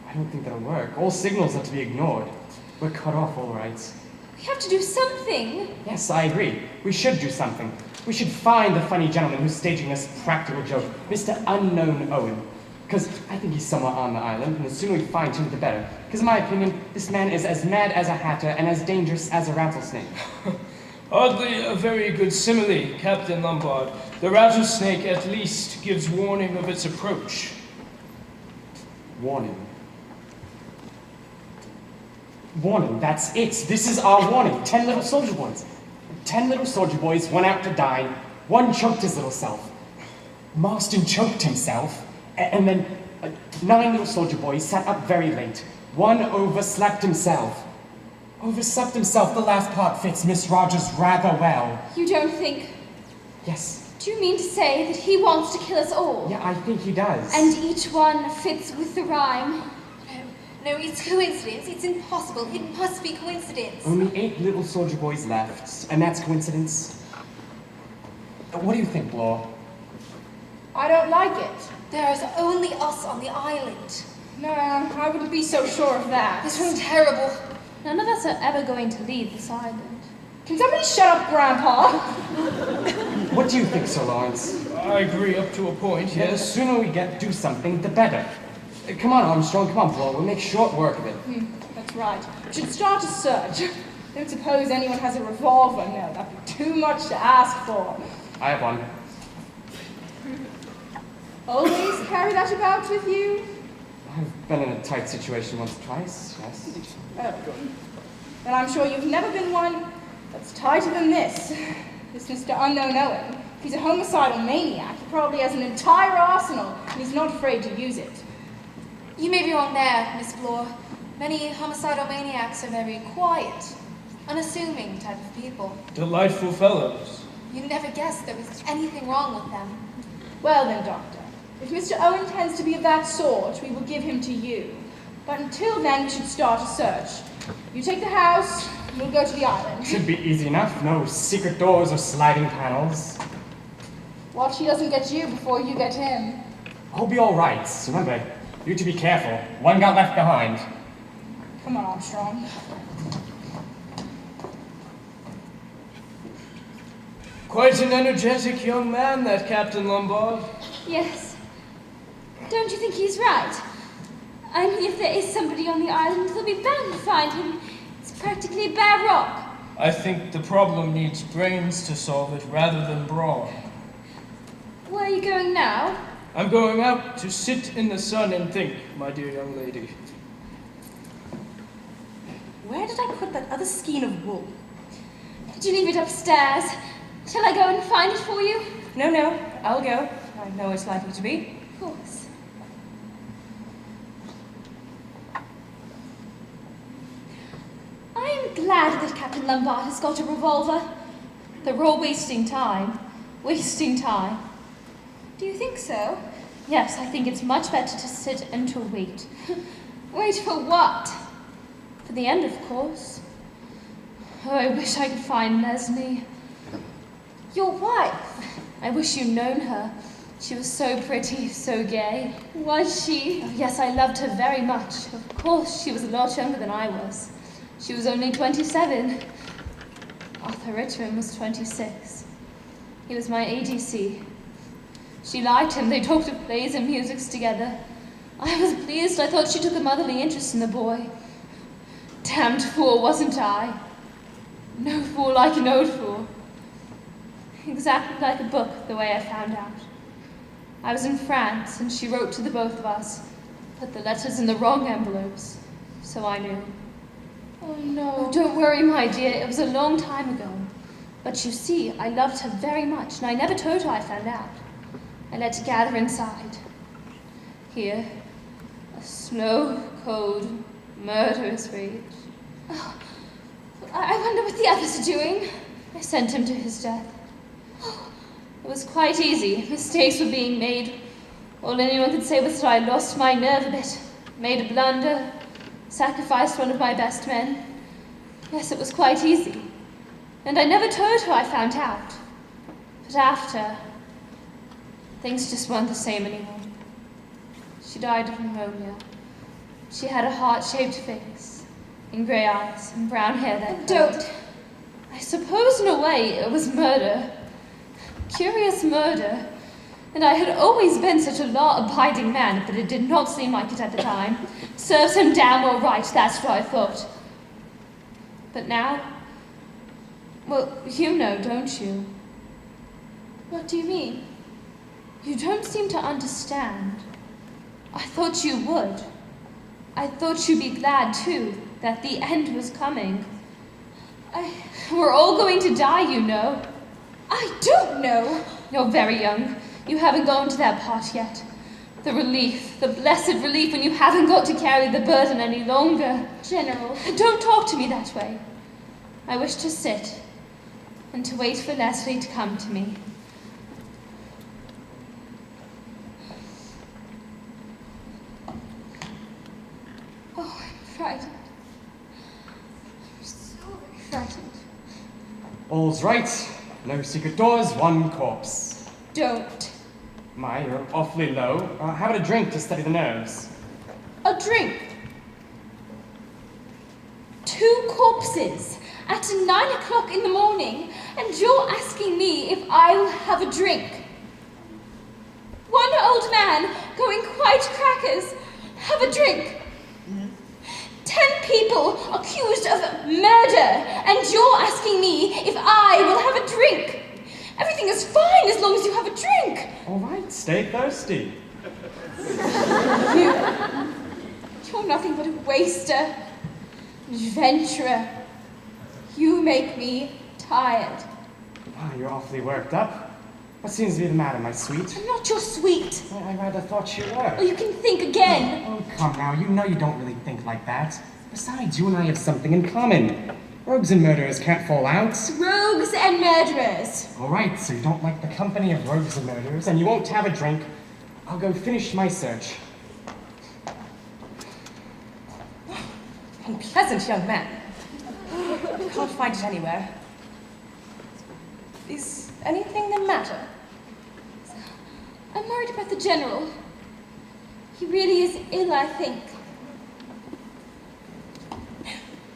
S4: I don't think that'll work. All signals are to be ignored. We're cut off, all right.
S11: We have to do something.
S4: Yes, I agree. We should do something. We should find the funny gentleman who's staging this practical joke, Mr. Unknown Owen. Because I think he's somewhere on the island, and the sooner we find him, the better. Because in my opinion, this man is as mad as a hatter and as dangerous as a rattlesnake.
S5: Hardly a very good simile, Captain Lombard. The rattlesnake at least gives warning of its approach.
S4: Warning. Warning, that's it. This is our warning. 10 little soldier boys. 10 little soldier boys went out to dine. One choked his little self. Marston choked himself. And then 9 little soldier boys sat up very late. One overslept himself. Overslept himself. The last part fits Miss Rogers rather well.
S11: You don't think...
S4: Yes.
S11: Do you mean to say that he wants to kill us all?
S4: Yeah, I think he does.
S11: And each one fits with the rhyme?
S6: No, it's coincidence. It's impossible. It must be coincidence.
S4: Only 8 little soldier boys left, and that's coincidence. What do you think, Law?
S10: I don't like it.
S6: There's only us on the island.
S10: No, I wouldn't be so sure of that.
S6: This was terrible.
S1: None of us are ever going to leave this island.
S10: Can somebody shut up, Grandpa?
S4: What do you think, Sir Lawrence?
S5: I agree up to a point,
S4: The
S5: yes.
S4: sooner we do something, the better. Come on, Armstrong, come on, Blow. We'll make short work of it.
S10: That's right. We should start a search. Don't suppose anyone has a revolver. No, that'd be too much to ask for.
S4: I have one.
S10: Always carry that about with you?
S4: I've been in a tight situation once or twice, yes.
S10: Oh, good. Then I'm sure you've never been one that's tighter than this. This Mr. Unknown Owen. If he's a homicidal maniac, he probably has an entire arsenal, and he's not afraid to use it.
S6: You may be wrong there, Miss Bloor. Many homicidal maniacs are very quiet, unassuming type of people.
S5: Delightful fellows.
S6: You'd never guess there was anything wrong with them.
S10: Well then, Doctor, if Mr. Owen tends to be of that sort, we will give him to you. But until then, we should start a search. You take the house, and we'll go to the island.
S4: Should be easy enough. No secret doors or sliding panels.
S10: Watch he doesn't get you before you get him.
S4: I'll be all right. Remember, you two be careful. One got left behind.
S10: Come on, Armstrong.
S5: Quite an energetic young man, that Captain Lombard.
S11: Yes. Don't you think he's right? I mean, if there is somebody on the island, they'll be bound to find him. It's practically a bare rock.
S5: I think the problem needs brains to solve it rather than brawn.
S11: Where are you going now?
S5: I'm going out to sit in the sun and think, my dear young lady.
S7: Where did I put that other skein of wool?
S11: Did you leave it upstairs? Shall I go and find it for you?
S7: No, I'll go. I know it's likely to be.
S11: Of course. I am glad that Captain Lombard has got a revolver.
S1: They're all wasting time. Wasting time.
S11: Do you think so?
S1: Yes, I think it's much better to sit and to wait.
S11: Wait for what?
S1: For the end, of course. Oh, I wish I could find Leslie.
S11: Your wife?
S1: I wish you'd known her. She was so pretty, so gay.
S11: Was she?
S1: Oh, yes, I loved her very much. Of course, she was a lot younger than I was. She was only 27. Arthur Richmond was 26. He was my ADC. She liked him. They talked of plays and musics together.
S11: I was pleased. I thought she took a motherly interest in the boy. Damned fool, wasn't I? No fool like an old fool. Exactly like a book, the way I found out. I was in France, and she wrote to the both of us. Put the letters in the wrong envelopes. So I knew.
S2: Oh, no.
S11: Oh, don't worry, my dear. It was a long time ago. But you see, I loved her very much, and I never told her I found out. I let her gather inside. Here, a slow, cold, murderous rage. Oh, I wonder what the others are doing. I sent him to his death. Oh, it was quite easy. Mistakes were being made. All anyone could say was that I lost my nerve a bit, made a blunder, sacrificed one of my best men. Yes, it was quite easy. And I never told her I found out. But after, things just weren't the same anymore. She died of pneumonia. She had a heart-shaped face, and grey eyes, and brown hair that
S2: Don't.
S11: I suppose in a way it was murder. Curious murder. And I had always been such a law-abiding man that it did not seem like it at the time. Serves him damn well right, that's what I thought. But now, well, you know, don't you?
S2: What do you mean?
S11: You don't seem to understand. I thought you would. I thought you'd be glad, too, that the end was coming. We're all going to die, you know.
S2: I don't know.
S11: You're very young. You haven't gone to that part yet. The relief, the blessed relief when you haven't got to carry the burden any longer.
S2: General.
S11: Don't talk to me that way. I wish to sit and to wait for Leslie to come to me. Oh, I'm frightened. I'm so very frightened.
S4: All's right. No secret doors, one corpse.
S2: Don't.
S4: My, you're awfully low. How about a drink to steady the nerves?
S2: A drink. 2 corpses at 9 o'clock in the morning, and you're asking me if I'll have a drink. One old man going quite crackers. Have a drink. 10 people accused of murder, and you're asking me if I will have a drink. Everything is fine as long as you have a drink.
S4: All right, stay thirsty.
S2: You're nothing but a waster, an adventurer. You make me tired.
S4: Ah, you're awfully worked up. What seems to be the matter, my sweet?
S2: I'm not your sweet.
S4: I rather thought you were.
S2: Oh, you can think again.
S4: Oh, come now. You know you don't really think like that. Besides, you and I have something in common. Rogues and murderers can't fall out.
S2: Rogues and murderers.
S4: All right, so you don't like the company of rogues and murderers, and you won't have a drink. I'll go finish my search.
S7: Unpleasant young man. Can't find it anywhere. Is anything the matter?
S2: I'm worried about the general. He really is ill, I think.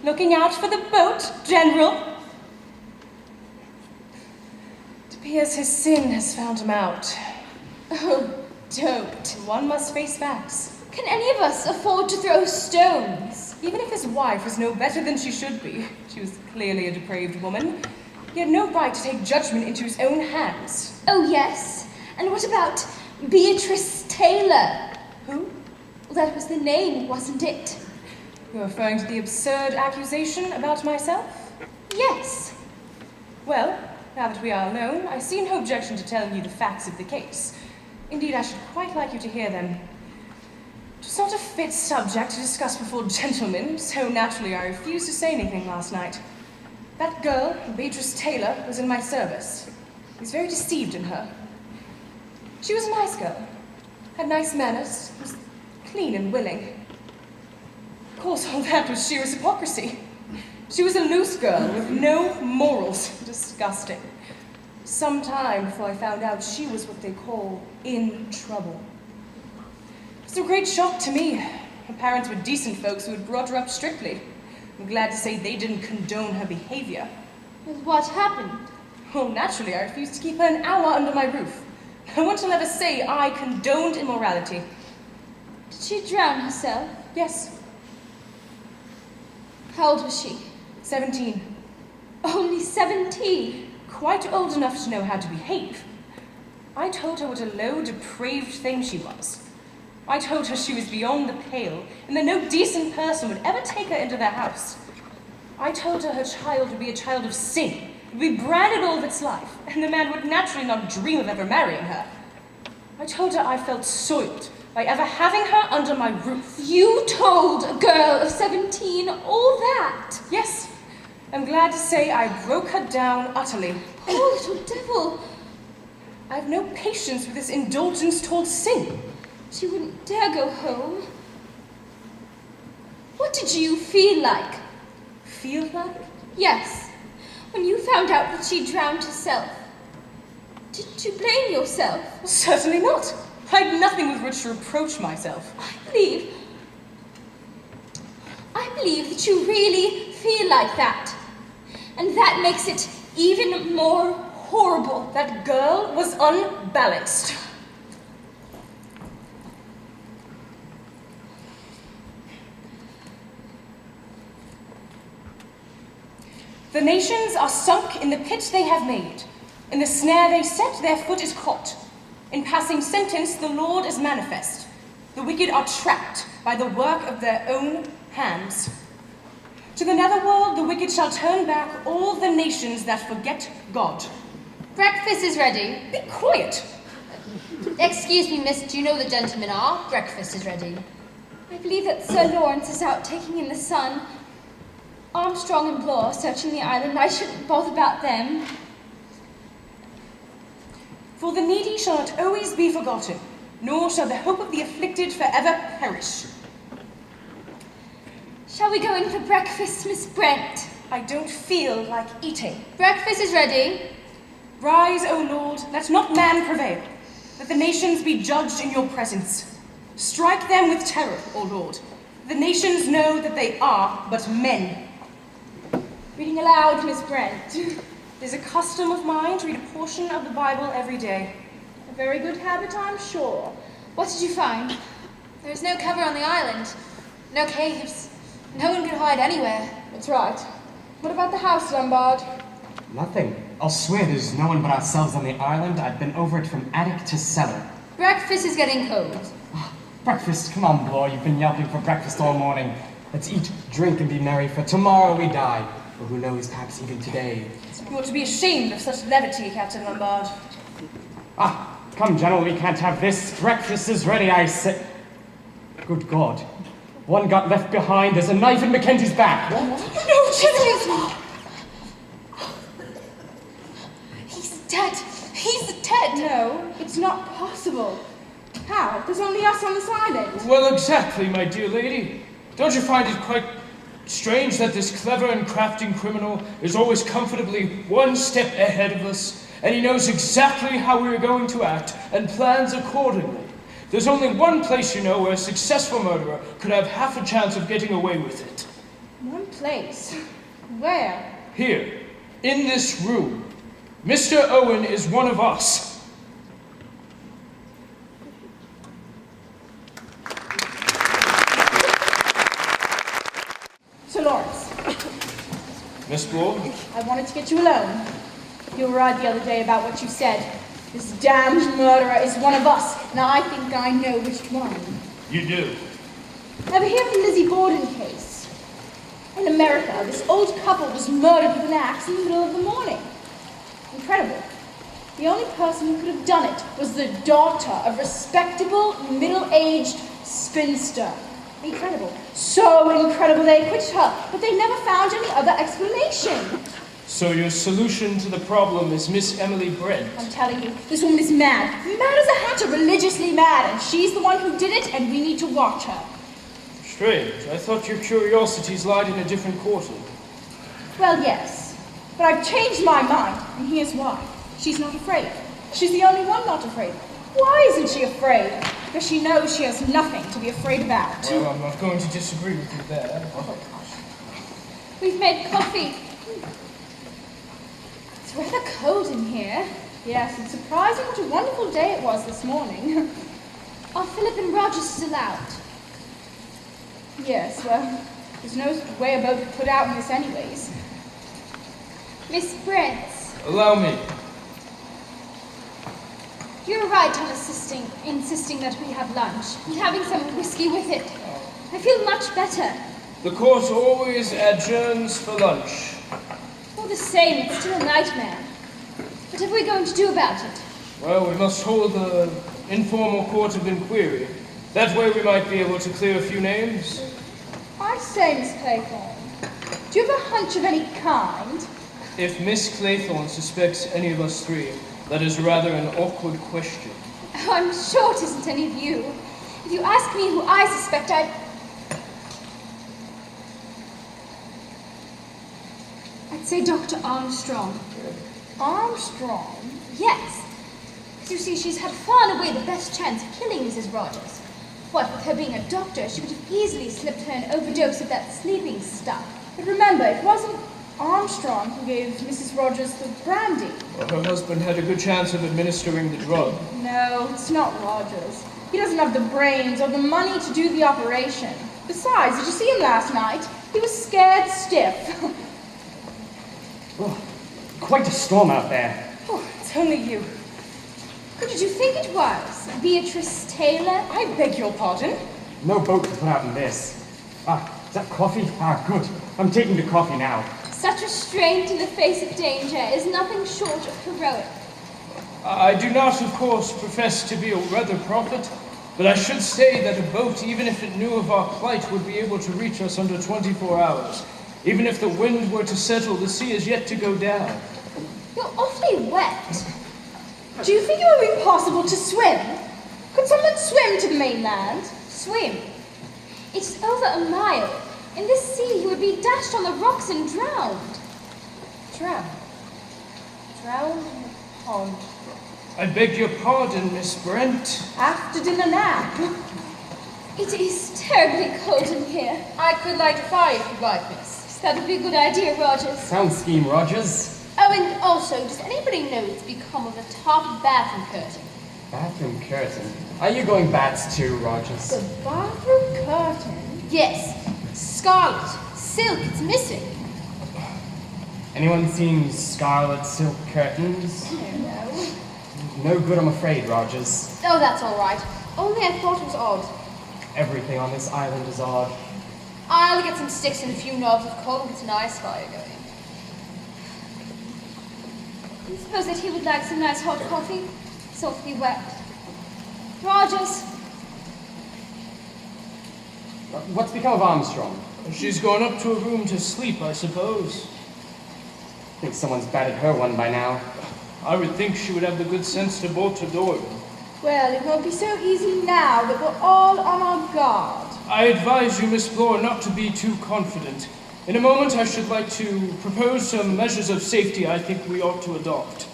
S7: Looking out for the boat, General. It appears his sin has found him out.
S2: Oh, don't.
S7: One must face facts.
S2: Can any of us afford to throw stones?
S7: Even if his wife was no better than she should be, she was clearly a depraved woman, he had no right to take judgment into his own hands.
S2: Oh, yes. And what about Beatrice Taylor?
S7: Who?
S2: Well, that was the name, wasn't it?
S7: You're referring to the absurd accusation about myself?
S2: Yes.
S7: Well, now that we are alone, I see no objection to telling you the facts of the case. Indeed, I should quite like you to hear them. It's not a fit subject to discuss before gentlemen, so naturally I refused to say anything last night. That girl, Beatrice Taylor, was in my service. I was very deceived in her. She was a nice girl, had nice manners, was clean and willing. Of course, all that was sheer hypocrisy. She was a loose girl with no morals. Disgusting. Some time before I found out she was what they call in trouble. It was a great shock to me. Her parents were decent folks who had brought her up strictly. I'm glad to say they didn't condone her behavior.
S2: And what happened?
S7: Well, naturally, I refused to keep her an hour under my roof. No one shall ever say I condoned immorality.
S11: Did she drown herself?
S7: Yes,
S11: How old was she?
S7: 17.
S11: Only 17.
S7: Quite old enough to know how to behave. I told her what a low, depraved thing she was. I told her she was beyond the pale, and that no decent person would ever take her into their house. I told her her child would be a child of sin, would be branded all of its life, and the man would naturally not dream of ever marrying her. I told her I felt soiled by ever having her under my roof.
S11: You told a girl of 17 all that?
S7: Yes, I'm glad to say I broke her down utterly.
S11: Oh, little devil.
S7: I have no patience with this indulgence toward sin.
S11: She wouldn't dare go home. What did you feel like?
S7: Feel like?
S11: Yes, when you found out that she drowned herself. Didn't you blame yourself?
S7: Certainly not. I had nothing with which to reproach myself.
S11: I believe that you really feel like that. And that makes it even more horrible.
S7: That girl was unbalanced. The nations are sunk in the pit they have made. In the snare they set, their foot is caught. In passing sentence, the Lord is manifest. The wicked are trapped by the work of their own hands. To the netherworld, the wicked shall turn back all the nations that forget God.
S1: Breakfast is ready.
S7: Be quiet.
S1: Excuse me, miss, do you know who the gentlemen are? Breakfast is ready.
S11: I believe that Sir Lawrence is out taking in the sun. Armstrong and Bloor searching the island. I shouldn't bother about them.
S7: For the needy shall not always be forgotten, nor shall the hope of the afflicted forever perish.
S11: Shall we go in for breakfast, Miss Brent?
S7: I don't feel like eating.
S1: Breakfast is ready.
S7: Rise, O Lord, let not man prevail. Let the nations be judged in your presence. Strike them with terror, O Lord. The nations know that they are but men.
S2: Reading aloud, Miss Brent.
S7: It is a custom of mine to read a portion of the Bible every day.
S2: A very good habit, I'm sure.
S1: What did you find? There's no cover on the island. No caves. No one could hide anywhere.
S2: That's right. What about the house, Lombard?
S4: Nothing. I'll swear there's no one but ourselves on the island. I've been over it from attic to cellar.
S1: Breakfast is getting cold.
S4: Breakfast? Come on, Bloor. You've been yelping for breakfast all morning. Let's eat, drink, and be merry, for tomorrow we die. Or who knows, perhaps even today.
S7: You ought to be ashamed of such levity, Captain Lombard.
S4: Ah, come, General, we can't have this. Breakfast is ready, I say. Good God. One got left behind. There's a knife in Mackenzie's back.
S1: No, Jesus! He's dead. He's dead.
S2: No, it's not possible. How? There's only us on this island.
S5: Well, exactly, my dear lady. Don't you find it quite strange that this clever and crafty criminal is always comfortably one step ahead of us, and he knows exactly how we are going to act and plans accordingly? There's only one place, you know, where a successful murderer could have half a chance of getting away with it.
S2: One place? Where?
S5: Here, in this room. Mr. Owen is one of us.
S2: Sir Lawrence,
S5: Miss Bloor?
S2: I wanted to get you alone. You were right the other day about what you said. This damned murderer is one of us, and I think I know which one.
S5: You do.
S2: Ever hear of the Lizzie Borden case? In America, this old couple was murdered with an axe in the middle of the morning. Incredible. The only person who could have done it was the daughter of a respectable, middle-aged spinster. Incredible. So incredible they acquitted her, but they never found any other explanation.
S5: So your solution to the problem is Miss Emily Brent.
S2: I'm telling you, this woman is mad. Mad as a hatter, religiously mad, and she's the one who did it, and we need to watch her.
S5: Strange. I thought your curiosities lied in a different quarter.
S2: Well, yes, but I've changed my mind, and here's why. She's not afraid. She's the only one not afraid. Why isn't she afraid? Because she knows she has nothing to be afraid about.
S5: Well, I'm not going to disagree with you there.
S11: We've made coffee. It's rather cold in here.
S2: Yes, it's surprising what a wonderful day it was this morning.
S11: Are Philip and Roger still out?
S10: Yes, well, there's no way a boat could put out in this anyways.
S11: Miss Brent,
S5: Allow me.
S11: you're right on insisting that we have lunch, and having some whiskey with it. I feel much better.
S5: The court always adjourns for lunch.
S11: All the same, it's still a nightmare. What are we going to do about it?
S5: Well, we must hold an informal court of inquiry. That way we might be able to clear a few names.
S10: I say, Miss Claythorne, do you have a hunch of any kind?
S5: If Miss Claythorne suspects any of us three, that is rather an awkward question.
S11: Oh, I'm sure it isn't any of you. If you ask me who I suspect, I'd say Dr. Armstrong.
S10: Armstrong?
S11: Yes. Because you see, she's had far and away the best chance of killing Mrs. Rogers. What, with her being a doctor, she could have easily slipped her an overdose of that sleeping stuff.
S10: But remember, it wasn't Armstrong who gave Mrs. Rogers the brandy.
S5: Well, her husband had a good chance of administering the drug.
S10: No, it's not Rogers. He doesn't have the brains or the money to do the operation. Besides, did you see him last night? He was scared stiff.
S4: Oh, quite a storm out there.
S7: Oh, it's only you.
S11: Who did you think it was? Beatrice Taylor?
S7: I beg your pardon?
S4: No boat to put out in this. Is that coffee? Good. I'm taking the coffee now.
S11: Such restraint in the face of danger is nothing short of heroic.
S5: I do not, of course, profess to be a weather prophet, but I should say that a boat, even if it knew of our plight, would be able to reach us under 24 hours. Even if the wind were to settle, the sea is yet to go down.
S11: You're awfully wet.
S10: Do you think it would be possible to swim? Could someone swim to the mainland?
S11: Swim. It's over a mile. In this sea, you would be dashed on the rocks and drowned.
S7: Drowned? Drowned in the pond.
S5: I beg your pardon, Miss Brent.
S10: After dinner nap.
S11: It is terribly cold in here.
S1: I could light a fire if you'd like, miss.
S11: That would be a good idea, Rogers.
S4: Sound scheme, Rogers.
S1: Oh, and also, does anybody know what's become of the top bathroom curtain?
S4: Bathroom curtain. Are you going bats too, Rogers?
S10: The bathroom curtain?
S1: Yes. Scarlet. Silk, it's missing.
S4: Anyone seen scarlet silk curtains?
S10: No.
S4: No good, I'm afraid, Rogers.
S1: Oh, that's all right. Only I thought it was odd.
S4: Everything on this island is odd.
S1: I'll get some sticks and a few knobs of coal and get an ice fire going.
S11: I suppose that he would like some nice hot coffee. Softly wet. Rogers.
S4: What's become of Armstrong?
S5: She's gone up to a room to sleep, I suppose.
S4: I think someone's batted her one by now.
S5: I would think she would have the good sense to bolt her door.
S10: Well, it won't be so easy now that we're all on our guard.
S5: I advise you, Miss Bloor, not to be too confident. In a moment, I should like to propose some measures of safety I think we ought to adopt.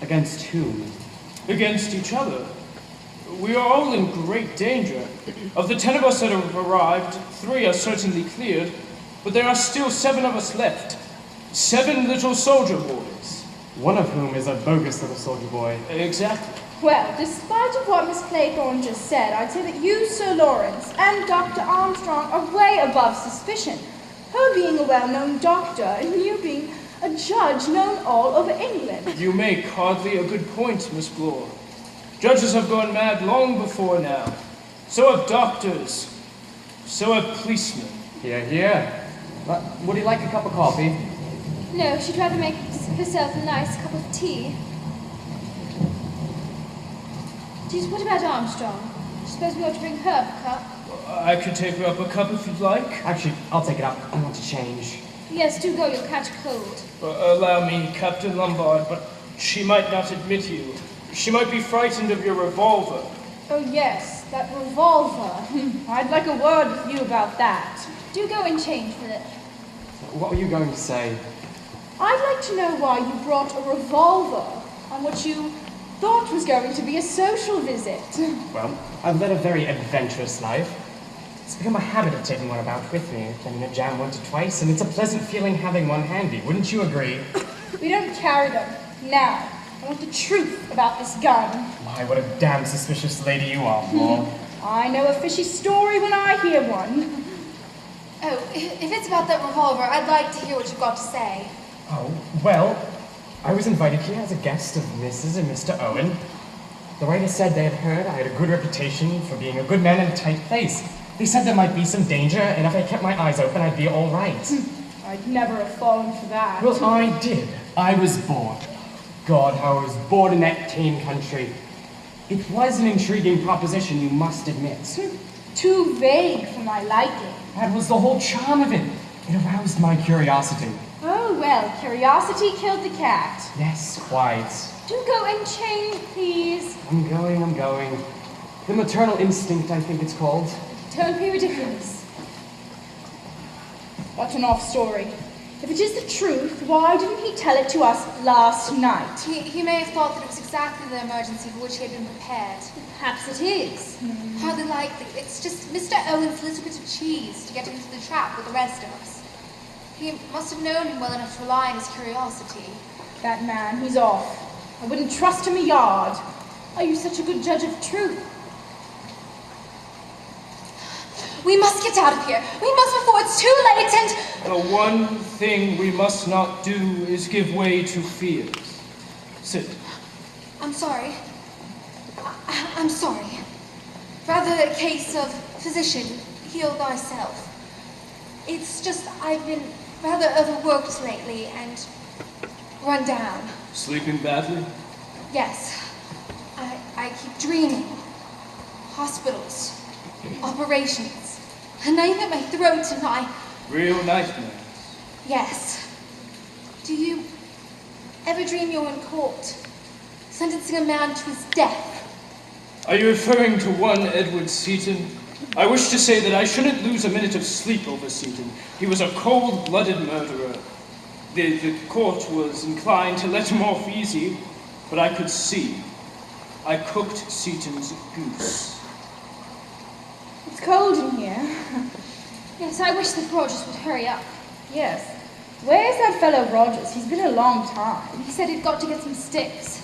S4: Against whom?
S5: Against each other. We are all in great danger. Of the 10 of us that have arrived, 3 are certainly cleared, but there are still 7 of us left. 7 little soldier boys.
S4: One of whom is a bogus little soldier boy.
S5: Exactly.
S10: Well, despite of what Miss Claythorne just said, I'd say that you, Sir Lawrence, and Dr. Armstrong are way above suspicion. Her being a well-known doctor, and you being a judge known all over England.
S5: You make hardly a good point, Miss Bloor. Judges have gone mad long before now. So have doctors. So have policemen.
S4: Here, here. Would you like a cup of coffee?
S11: No, she'd rather make herself a nice cup of tea. Geez, what about Armstrong? I suppose we ought to bring her up a cup.
S5: I could take her up a cup if you'd like.
S4: Actually, I'll take it up. I want to change.
S11: Yes, do go, you'll catch cold.
S5: Allow me, Captain Lombard, but she might not admit you. She might be frightened of your revolver.
S10: Oh yes, that revolver. I'd like a word with you about that.
S11: Do go and change, Philip.
S4: What were you going to say?
S10: I'd like to know why you brought a revolver on what you thought was going to be a social visit.
S4: Well, I've led a very adventurous life. It's become a habit of taking one about with me. I've been in a jam once or twice, and it's a pleasant feeling having one handy. Wouldn't you agree?
S10: We don't carry them. Now, I want the truth about this gun.
S4: My, what a damn suspicious lady you are, Paul.
S2: I know a fishy story when I hear one.
S6: Oh, if it's about that revolver, I'd like to hear what you've got to say.
S4: Oh, well, I was invited here as a guest of Mrs. and Mr. Owen. The writer said they had heard I had a good reputation for being a good man in a tight place. They said there might be some danger, and if I kept my eyes open, I'd be all right.
S2: I'd never have fallen for that.
S4: Well, I did. I was bored. God, how I was bored in that tame country. It was an intriguing proposition, you must admit.
S2: Too vague for my liking.
S4: That was the whole charm of it. It aroused my curiosity.
S2: Oh, well, curiosity killed the cat.
S4: Yes, quite.
S2: Do go and change, please.
S4: I'm going. The maternal instinct, I think it's called.
S2: Don't be ridiculous. That's an off story. If it is the truth, why didn't he tell it to us last night?
S6: He may have thought that it was exactly the emergency for which he had been prepared.
S2: Perhaps it is.
S6: Hardly likely. It's just Mr. Owen's little bit of cheese to get him into the trap with the rest of us. He must have known him well enough to rely on his curiosity.
S2: That man, he's off. I wouldn't trust him a yard. Are you such a good judge of truth?
S6: We must get out of here. We must before it's too late and...
S5: The one thing we must not do is give way to fears. Sit.
S6: I'm sorry. I'm sorry. Rather a case of physician, heal thyself. It's just I've been rather overworked lately and run down.
S5: Sleeping badly?
S6: Yes. I keep dreaming. Hospitals. Operations. A knife at my throat and
S5: Real nightmares.
S6: Yes. Do you ever dream you're in court, sentencing a man to his death?
S5: Are you referring to one Edward Seaton? I wish to say that I shouldn't lose a minute of sleep over Seaton. He was a cold-blooded murderer. The court was inclined to let him off easy, but I could see. I cooked Seaton's goose.
S2: It's cold in here.
S11: Yes, I wish the Rogers would hurry up.
S2: Yes. Where's that fellow Rogers? He's been a long time.
S11: He said he'd got to get some sticks.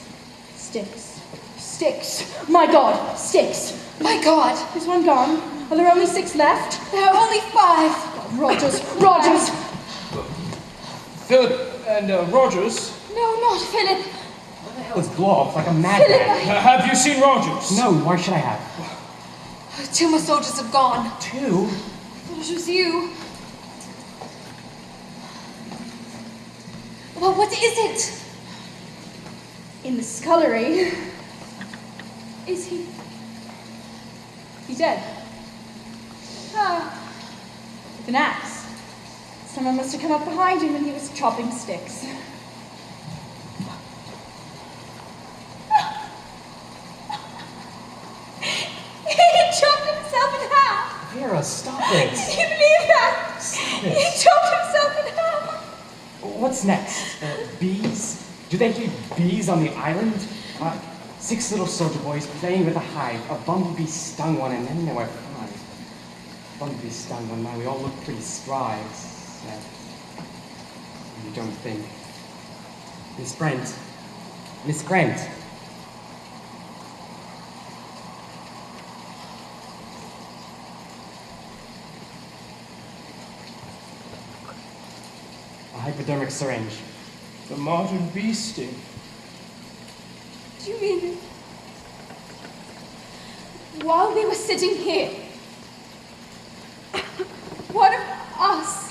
S2: Sticks. Sticks. My God, sticks.
S6: My God.
S2: Is one gone? Are there only 6 left?
S6: There are only 5.
S2: Rogers.
S5: Philip and Rogers?
S11: No, not Philip.
S4: What the hell is blow off like a madman?
S5: Have you seen Rogers?
S4: No, why should I have?
S6: 2 more soldiers have gone.
S4: 2?
S11: I thought it was you.
S6: Well, what is it?
S2: In the scullery.
S11: Is he?
S2: He's dead.
S11: Ah,
S2: With an axe. Someone must have come up behind him when he was chopping sticks. He chopped himself in half!
S4: Vera, stop it!
S2: Can you believe that?
S4: Stop
S2: He
S4: it.
S2: chopped himself in half!
S4: What's next? Bees? Do they keep bees on the island? 6 little soldier boys playing with a hive. A bumblebee stung one, and then there were 5. Bumblebee stung one. Now we all look pretty spry. You don't think? Miss Brent. Miss Brent. A hypodermic syringe.
S5: The modern bee sting.
S11: do you mean while we were sitting here, one of us?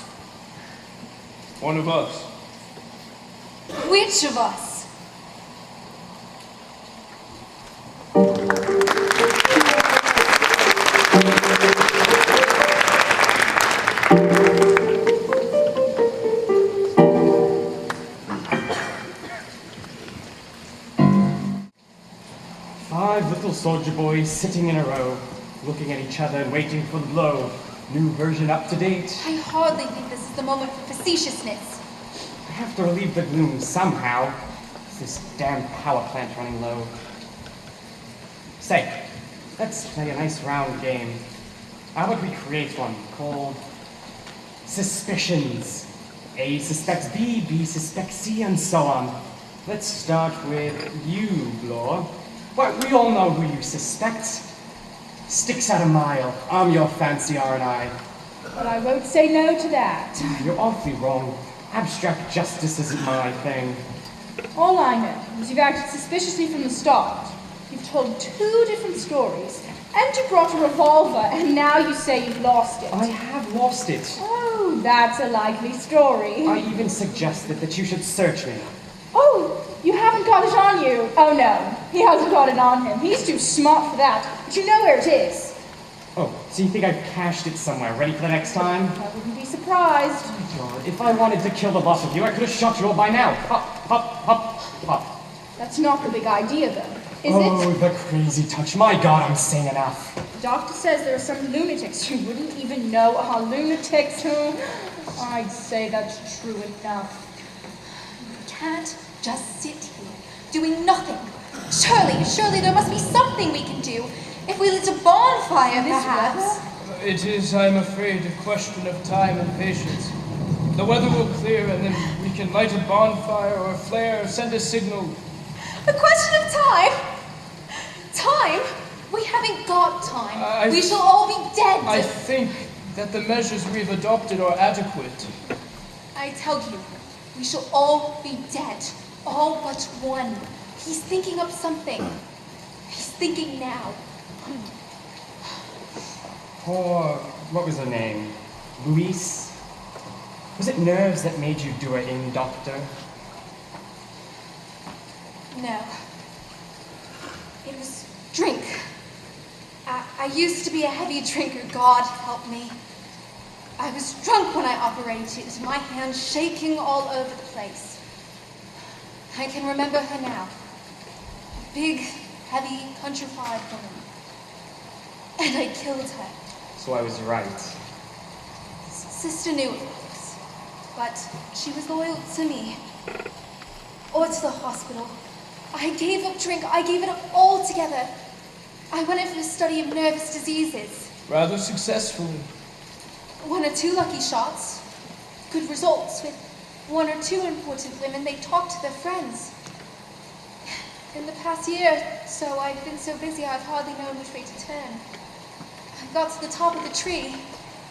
S5: One of us.
S6: Which of us?
S4: Little soldier boys sitting in a row, looking at each other and waiting for the blow. New version up to date.
S6: I hardly think this is the moment for facetiousness.
S4: I have to relieve the gloom somehow. It's this damn power plant running low. Say, let's play a nice round game. How about we create one called Suspicions? A suspects B, B suspects C, and so on. Let's start with you, Blore. Well, we all know who you suspect. Sticks out a mile. I'm your fancy, aren't I?
S10: But I won't say no to that.
S4: You're awfully wrong. Abstract justice isn't my thing.
S10: All I know is you've acted suspiciously from the start. You've told 2 different stories, and you brought a revolver, and now you say you've lost it.
S4: I have lost it.
S10: Oh, that's a likely story.
S4: I even suggested that you should search me.
S10: Oh, you haven't got it on you. Oh, no, he hasn't got it on him. He's too smart for that. But you know where it is.
S4: Oh, so you think I've cached it somewhere, ready for the next time?
S10: I wouldn't be surprised.
S4: God, if I wanted to kill the lot of you, I could have shot you all by now. Pop, pop, pop, pop.
S10: That's not the big idea, though, is
S4: Oh,
S10: it?
S4: the crazy touch. My God, I'm saying enough.
S10: The doctor says there are some lunatics. You wouldn't even know are lunatics. I'd say that's true enough.
S6: Can't just sit here, doing nothing. Surely there must be something we can do. If we lit a bonfire, perhaps.
S5: It is, I'm afraid, a question of time and patience. The weather will clear, and then we can light a bonfire or a flare or send a signal.
S6: A question of time? Time? We haven't got time. We shall all be dead.
S5: I think that the measures we've adopted are adequate.
S6: I tell you, we shall all be dead. All but one. He's thinking of something. He's thinking now.
S4: Poor, what was her name? Louise? Was it nerves that made you do it in, Doctor?
S6: No. It was drink. I used to be a heavy drinker, God help me. I was drunk when I operated, my hands shaking all over the place. I can remember her now. A big, heavy, countrified woman. And I killed her.
S4: So I was right.
S6: Sister knew, of course. But she was loyal to me. Or to the hospital. I gave up drink. I gave it up altogether. I went in for a study of nervous diseases.
S5: Rather successfully.
S6: 1 or 2 lucky shots. Good results. With 1 or 2 important women, they talked to their friends. In the past year, so I've been so busy I've hardly known which way to turn. I got to the top of the tree.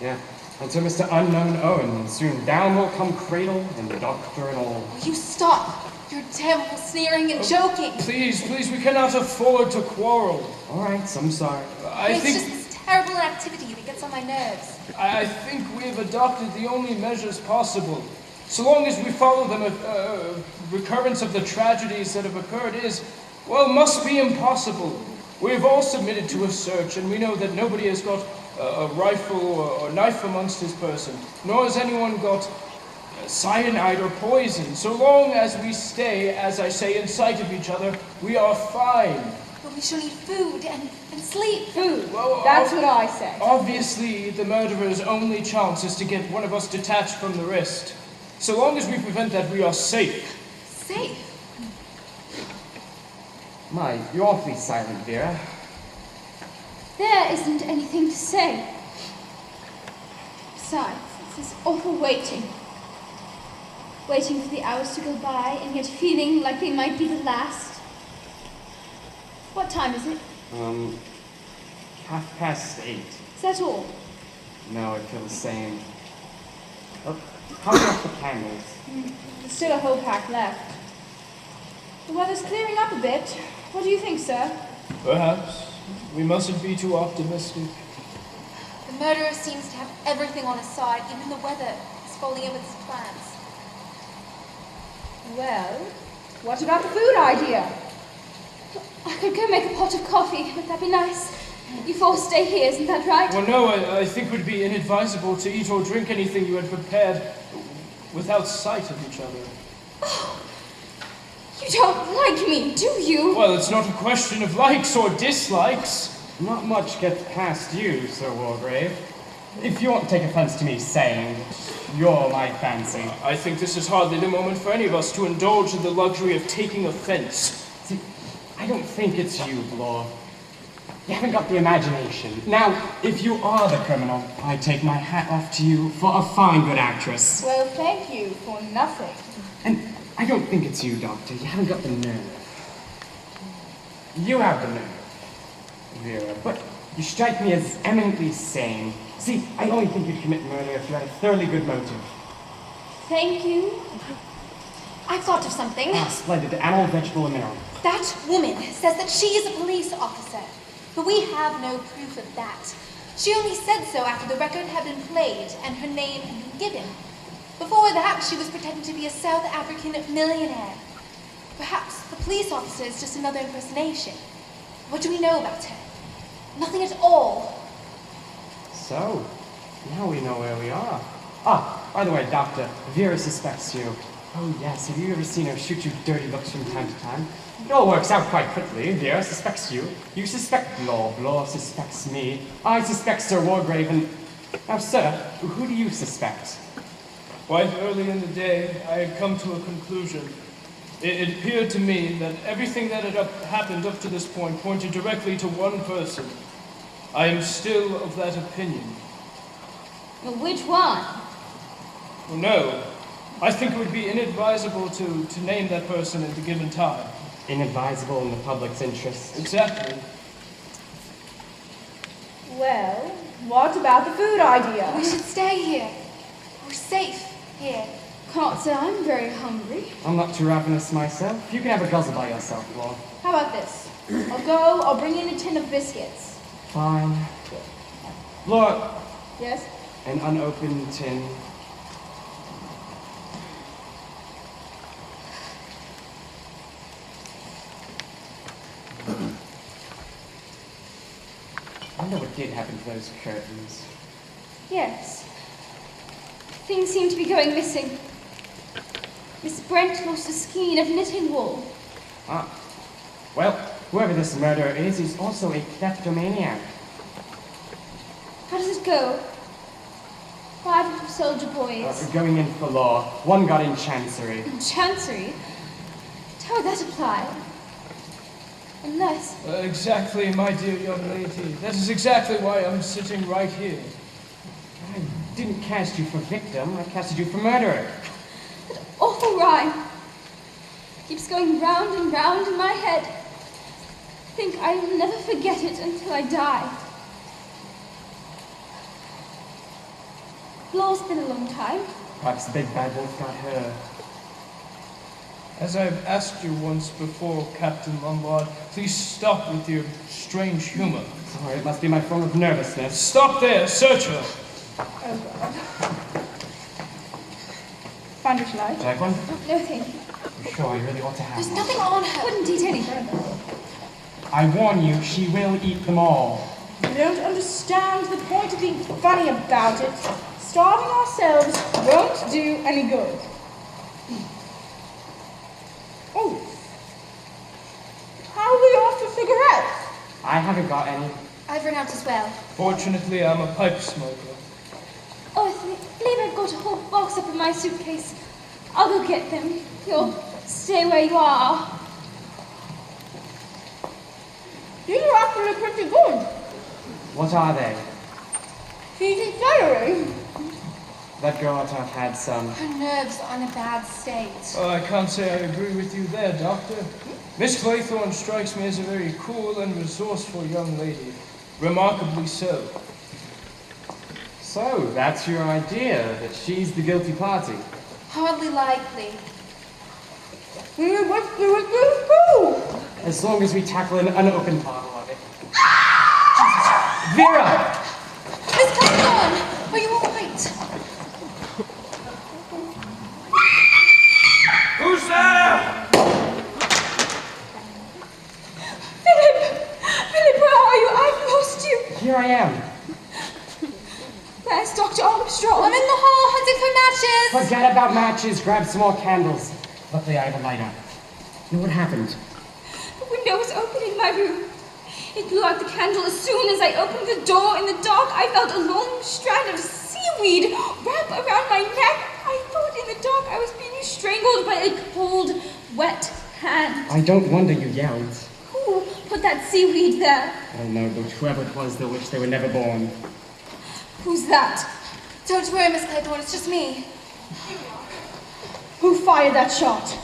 S4: Yeah, until Mr. Unknown Owen, and soon down will come Cradle and the Doctor and all.
S6: Will you stop? You're damn sneering and joking.
S5: Please, we cannot afford to quarrel.
S4: All right, I'm sorry.
S6: It's just this terrible inactivity that gets on my nerves.
S5: I think we have adopted the only measures possible. So long as we follow them, recurrence of the tragedies that have occurred is, well, must be impossible. We've all submitted to a search, and we know that nobody has got a rifle or knife amongst his person, nor has anyone got cyanide or poison. So long as we stay, as I say, in sight of each other, we are fine.
S6: But we shall need food and sleep.
S10: Food.
S5: Well,
S10: That's what I say.
S5: Obviously, the murderer's only chance is to get one of us detached from the rest. So long as we prevent that, we are safe.
S6: Safe?
S4: My, you're awfully silent, Vera.
S11: There isn't anything to say. Besides, it's this awful waiting. Waiting for the hours to go by, and yet feeling like they might be the last. What time is it?
S4: 8:30.
S11: Is that all?
S4: No, I feel the same. Oh, how about the candles?
S10: There's still a whole pack left. The weather's clearing up a bit. What do you think, sir?
S5: Perhaps. We mustn't be too optimistic.
S6: The murderer seems to have everything on his side. Even the weather is falling in with his plans.
S10: Well, what about the food idea?
S11: I could go make a pot of coffee. Would that be nice? You four stay here, isn't that right?
S5: Well, no, I think it would be inadvisable to eat or drink anything you had prepared without sight of each other.
S11: Oh, you don't like me, do you?
S5: Well, it's not a question of likes or dislikes.
S4: Not much gets past you, Sir Wargrave. If you won't take offense to me saying you're my fancy.
S5: I think this is hardly the moment for any of us to indulge in the luxury of taking offense.
S4: See, I don't think it's you, Blore. You haven't got the imagination. Now, if you are the criminal, I take my hat off to you for a fine good actress.
S10: Well, thank you for nothing.
S4: And I don't think it's you, Doctor. You haven't got the nerve. You have the nerve, Vera, but You strike me as eminently sane. See, I only think you'd commit murder if you had a thoroughly good motive.
S6: Thank you. I've thought of something.
S4: Ah, splendid. Animal, vegetable, or mineral.
S6: That woman says that she is a police officer, but we have no proof of that. She only said so after the record had been played and her name had been given. Before that, she was pretending to be a South African millionaire. Perhaps the police officer is just another impersonation. What do we know about her? Nothing at all.
S4: So, now we know where we are. Ah, by the way, Doctor, Vera suspects you. Oh yes, have you ever seen her shoot you dirty looks from time to time? It all works out quite quickly. Vera suspects you. You suspect Blore. Blore suspects me. I suspect Sir Wargrave and... Now, sir, who do you suspect?
S5: Quite early in the day, I had come to a conclusion. It appeared to me that everything that had happened up to this point pointed directly to one person. I am still of that opinion.
S11: Well, which one?
S5: Well, no. I think it would be inadvisable to name that person at the given time.
S4: Inadvisable in the public's interest.
S5: Exactly.
S2: Well, what about the food idea?
S6: We should stay here. We're safe here.
S2: Can't say I'm very hungry.
S4: I'm not too ravenous myself. You can have a guzzle by yourself, Blore.
S2: How about this? I'll bring in a tin of biscuits.
S4: Fine. Blore,
S2: Yes?
S4: an unopened tin. I wonder what did happen to those curtains.
S11: Yes. Things seem to be going missing. Miss Brent lost a skein of knitting wool.
S4: Ah. Well, whoever this murderer is also a kleptomaniac.
S11: How does it go? 5 little soldier boys.
S4: Going in for law. One got in chancery.
S11: In Chancery? How would that apply? Unless...
S5: Exactly, my dear young lady. That is exactly why I'm sitting right here.
S4: I didn't cast you for victim. I casted you for murderer.
S11: That awful rhyme keeps going round and round in my head. I think I will never forget it until I die. Blore's been a long time.
S4: Perhaps the big bad wolf got her.
S5: As I've asked you once before, Captain Lombard, please stop with your strange humor.
S4: Sorry, it must be my form of nervousness.
S5: Stop there! Search her!
S2: Oh, God. Find what you like.
S4: Take one?
S11: No, thank you.
S4: I'm sure I really ought to have
S6: There's
S4: one.
S6: nothing on her.
S11: Wouldn't eat anything.
S4: I warn you, she will eat them all.
S2: You don't understand the point of being funny about it. Starving ourselves won't do any good. Oh. How are we off for cigarettes?
S4: I haven't got any.
S6: I've run out as well.
S5: Fortunately, I'm a pipe smoker.
S11: Oh, I believe I've got a whole box up in my suitcase. I'll go get them. You'll stay where you are.
S2: These are actually pretty good.
S4: What are they?
S2: Cheesy celery.
S4: That girl ought to have had some.
S6: Her nerves are in a bad state.
S5: Oh, I can't say I agree with you there, Doctor. Miss Claythorne strikes me as a very cool and resourceful young lady. Remarkably so.
S4: So, that's your idea, that she's the guilty party.
S6: Hardly likely.
S2: What's the
S4: As long as we tackle an unopened bottle of it. Vera!
S6: Miss Claythorne, are you all right?
S5: Who's there?
S11: Philip, where are you? I've lost you.
S4: Here I am.
S11: Where's Dr. Armstrong?
S6: I'm in the hall hunting for matches.
S4: Forget about matches, grab some more candles. Luckily, I have a lighter. Now, what happened?
S11: The window was open in my room. It blew out the candle as soon as I opened the door. In the dark, I felt a long strand of seaweed wrap around my neck. I thought in the dark I was being strangled by a cold, wet hand.
S4: I don't wonder you yelled.
S11: Who put that seaweed there?
S4: I don't know, but whoever it was, they'll wish they were never born.
S11: Who's that?
S6: Don't worry, Miss Claythorne, it's just me.
S2: Who fired that shot?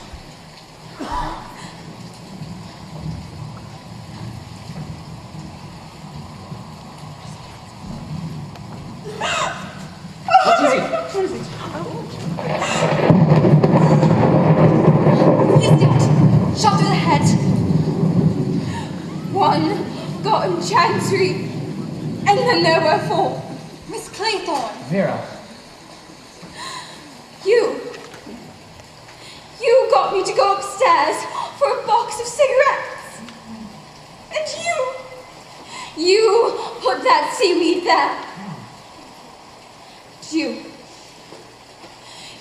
S2: Wherefore?
S6: Miss Claythorne.
S4: Vera.
S2: You got me to go upstairs for a box of cigarettes. And you put that seaweed there.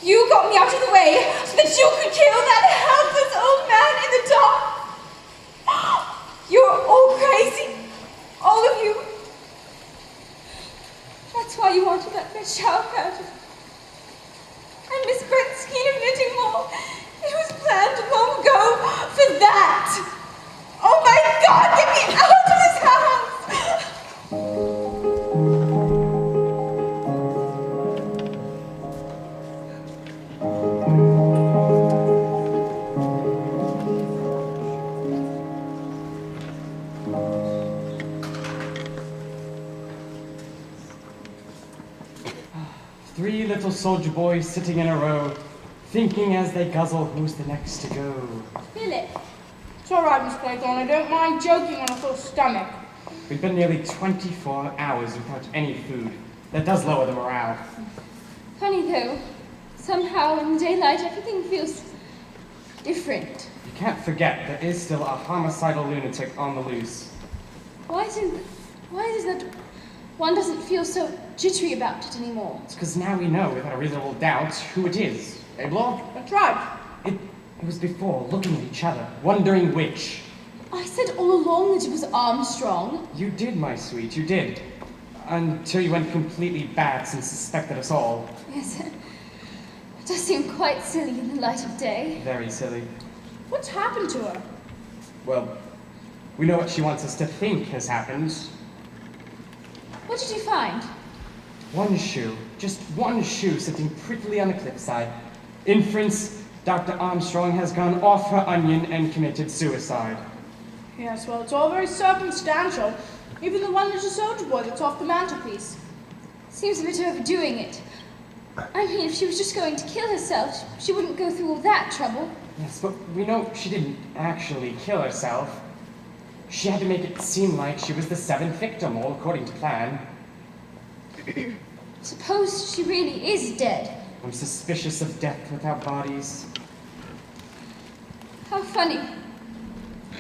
S2: You got me out of the way so that you could kill that helpless old man in the dark. You're all crazy. All of you. That's why you wanted that red shower curtain. And Miss Brent's skein of knitting wool. It was planned long ago for that. Oh my God, get me out of this house!
S4: 3 little soldier boys sitting in a row, thinking as they guzzle who's the next to go.
S2: Philip. It's all right, Miss Claythorne. I don't mind joking on a full stomach.
S4: We've been nearly 24 hours without any food. That does lower the morale.
S11: Funny though, somehow in daylight everything feels different.
S4: You can't forget there is still a homicidal lunatic on the loose.
S11: Why is that one doesn't feel so jittery about it anymore?
S4: It's because now we know without a reasonable doubt who it is. Eh, Blore?
S2: That's right.
S4: It was before, looking at each other, wondering which.
S11: I said all along that it was Armstrong.
S4: You did, my sweet, you did. Until you went completely bats and suspected us all.
S11: Yes, it does seem quite silly in the light of day.
S4: Very silly.
S2: What's happened to her?
S4: Well, we know what she wants us to think has happened.
S11: What did you find?
S4: One shoe, just one shoe sitting prettily on the cliffside. Inference, Dr. Armstrong has gone off her onion and committed suicide.
S2: Yes, well, it's all very circumstantial. Even the one little soldier boy that's off the mantelpiece.
S11: Seems a bit overdoing it. I mean, if she was just going to kill herself, she wouldn't go through all that trouble.
S4: Yes, but we know she didn't actually kill herself. She had to make it seem like she was the 7th victim, all according to plan.
S11: Suppose she really is dead.
S4: I'm suspicious of death without bodies.
S11: How funny.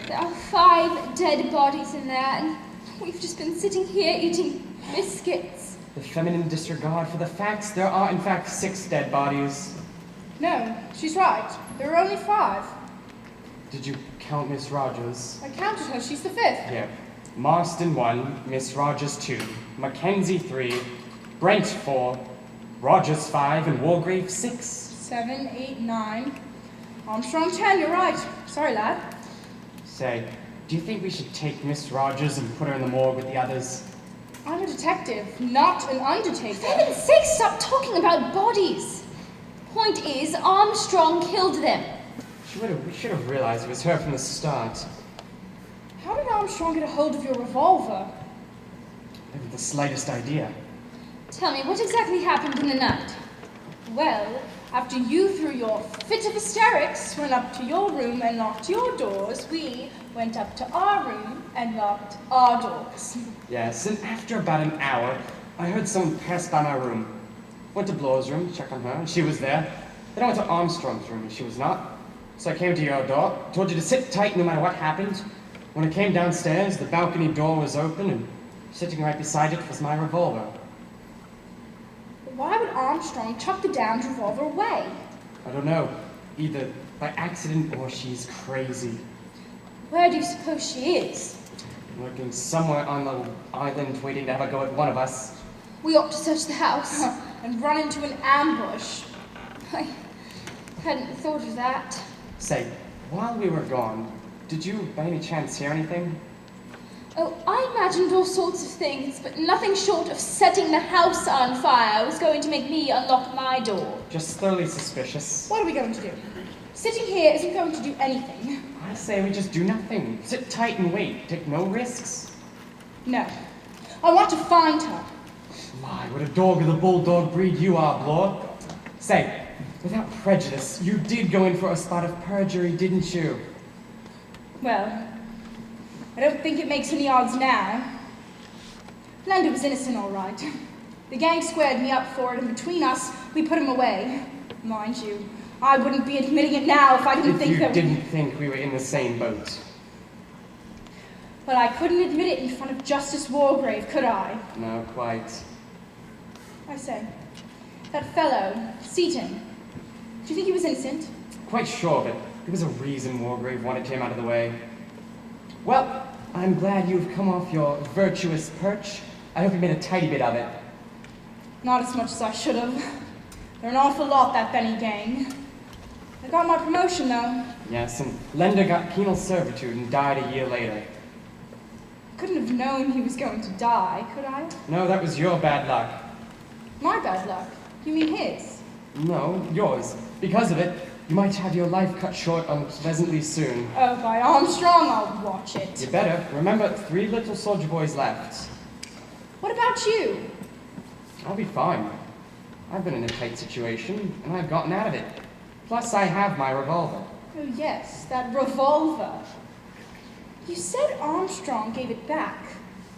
S11: There are 5 dead bodies in there, and we've just been sitting here eating biscuits.
S4: The feminine disregard for the facts. There are, in fact, 6 dead bodies.
S2: No, she's right. There are only 5.
S4: Did you count Miss Rogers?
S2: I counted her. She's the 5th.
S4: Yeah. Marston 1, Miss Rogers 2, Mackenzie 3, Brent 4, Rogers 5, and Wargrave 6.
S2: 7, 8, 9. Armstrong 10, you're right. Sorry, lad.
S4: Say, do you think we should take Miss Rogers and put her in the morgue with the others?
S2: I'm a detective, not an undertaker.
S11: For heaven's sake, stop talking about bodies. Point is, Armstrong killed them.
S4: We should have realized it was her from the start.
S2: How did Armstrong get a hold of your revolver?
S4: I haven't the slightest idea.
S11: Tell me, what exactly happened in the night?
S2: Well, after you threw your fit of hysterics, went up to your room and locked your doors, we went up to our room and locked our doors.
S4: Yes, and after about an hour, I heard someone pass by my room. Went to Blore's room to check on her, and she was there. Then I went to Armstrong's room, and she was not. So I came to your door, told you to sit tight no matter what happened. When I came downstairs, the balcony door was open, and sitting right beside it was my revolver.
S2: Why would Armstrong chuck the damned revolver away?
S4: I don't know. Either by accident or she's crazy.
S11: Where do you suppose she is?
S4: Lurking somewhere on the island waiting to have a go at one of us.
S11: We ought to search the house.
S2: And run into an ambush.
S11: I hadn't thought of that.
S4: Say, while we were gone, did you by any chance hear anything?
S11: Oh, I imagined all sorts of things, but nothing short of setting the house on fire was going to make me unlock my door.
S4: Just thoroughly suspicious.
S2: What are we going to do? Sitting here isn't going to do anything.
S4: I say we just do nothing. Sit tight and wait. Take no risks.
S2: No. I want to find her.
S4: My, what a dog of the bulldog breed you are, Blore. Say, without prejudice, you did go in for a spot of perjury, didn't you?
S2: Well, I don't think it makes any odds now. Lender was innocent, all right. The gang squared me up for it, and between us, we put him away. Mind you, I wouldn't be admitting it now if I didn't think that...
S4: If you didn't think we were in the same boat.
S2: Well, I couldn't admit it in front of Justice Wargrave, could I?
S4: No, quite.
S2: I say, that fellow, Seaton, do you think he was innocent?
S4: Quite sure, but there was a reason Wargrave wanted him out of the way. Well, I'm glad you've come off your virtuous perch. I hope you made a tidy bit of it.
S2: Not as much as I should have. They're an awful lot, that Benny gang. I got my promotion, though.
S4: Yes, and Lender got penal servitude and died a year later.
S2: Couldn't have known he was going to die, could I?
S4: No, that was your bad luck.
S2: My bad luck? You mean his?
S4: No, yours. Because of it, you might have your life cut short unpleasantly soon.
S2: Oh, by Armstrong, I'll watch it.
S4: You better. Remember, 3 little soldier boys left.
S2: What about you?
S4: I'll be fine. I've been in a tight situation, and I've gotten out of it. Plus, I have my revolver.
S2: Oh, yes, that revolver. You said Armstrong gave it back.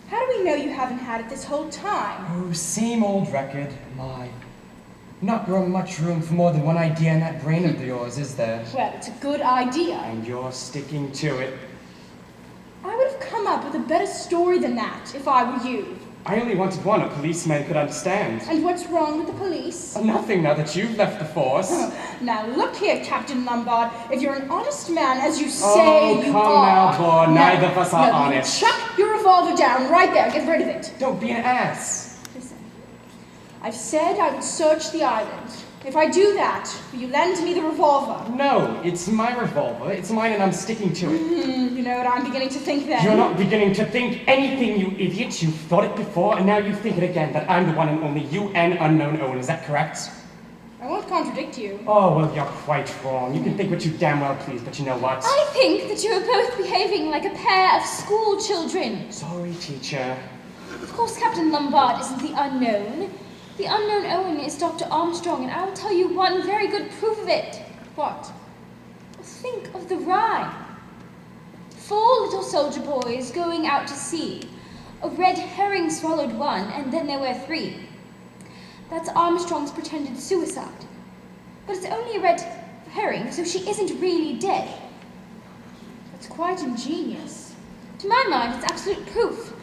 S2: How do we know you haven't had it this whole time?
S4: Oh, same old record. My. Not growing much room for more than one idea in that brain of yours, is there?
S2: Well, it's a good idea.
S4: And you're sticking to it.
S2: I would have come up with a better story than that if I were you.
S4: I only wanted one a policeman could understand.
S2: And what's wrong with the police?
S4: Nothing now that you've left the force.
S2: Now look here, Captain Lombard. If you're an honest man, as you say you
S4: come
S2: are...
S4: now, boy. Neither of us are honest.
S2: Chuck your revolver down right there. Get rid of it.
S4: Don't be an ass.
S2: Listen. I've said I would search the island. If I do that, will you lend me the revolver?
S4: No, it's my revolver. It's mine and I'm sticking to it.
S2: You know what I'm beginning to think then?
S4: You're not beginning to think anything, you idiot. You've thought it before and now you think it again, that I'm the one and only UN unknown Owen. Is that correct?
S2: I won't contradict you.
S4: Oh, well, you're quite wrong. You can think what you damn well please, but you know what?
S11: I think that you are both behaving like a pair of school children.
S4: Sorry, teacher.
S11: Of course, Captain Lombard isn't the unknown. The unknown Owen is Dr. Armstrong, and I will tell you one very good proof of it.
S2: What?
S11: Think of the rhyme. 4 little soldier boys going out to sea. A red herring swallowed one, and then there were 3. That's Armstrong's pretended suicide. But it's only a red herring, so she isn't really dead.
S2: That's quite ingenious.
S11: To my mind, it's absolute proof.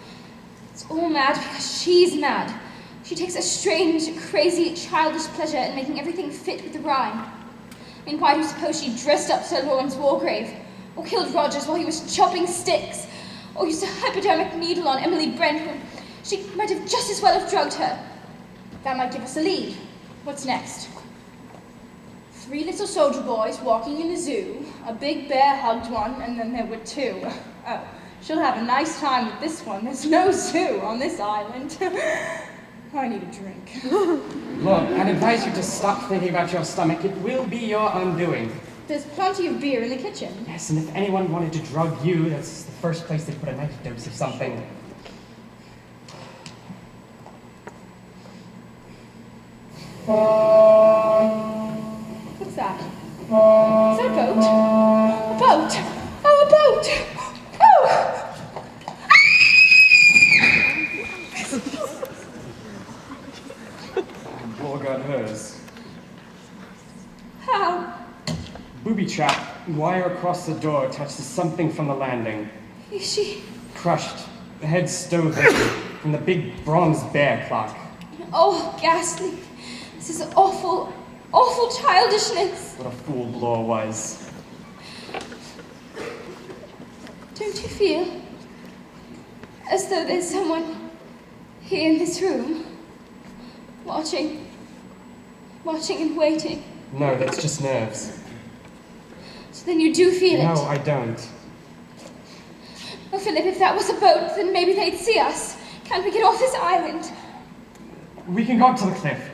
S11: It's all mad because she's mad. She takes a strange, crazy, childish pleasure in making everything fit with the rhyme. I mean, why do you suppose she dressed up Sir Lawrence Wargrave? Or killed Rogers while he was chopping sticks? Or used a hypodermic needle on Emily Brent when she might have just as well have drugged her?
S2: That might give us a lead. What's next? 3 little soldier boys walking in the zoo. A big bear hugged one, and then there were 2. Oh, she'll have a nice time with this one. There's no zoo on this island. I need a drink.
S4: Look, I'd advise you to stop thinking about your stomach. It will be your undoing.
S2: There's plenty of beer in the kitchen.
S4: Yes, and if anyone wanted to drug you, that's the first place they'd put a nice dose of something.
S2: What's that? Is that a boat? A boat! Oh, a boat! Oh!
S4: Laura got hers.
S2: How?
S4: Booby trap, wire across the door touched to something from the landing.
S11: Is she?
S4: Crushed, the head stove in from the big bronze bear clock.
S11: Oh, ghastly. This is awful, awful childishness.
S4: What a fool Blore was.
S11: Don't you feel as though there's someone here in this room, watching and waiting?
S4: No, that's just nerves.
S11: So then you do feel it?
S4: No, I don't.
S11: Oh, Philip, if that was a boat, then maybe they'd see us. Can't we get off this island?
S4: We can go up to the cliff.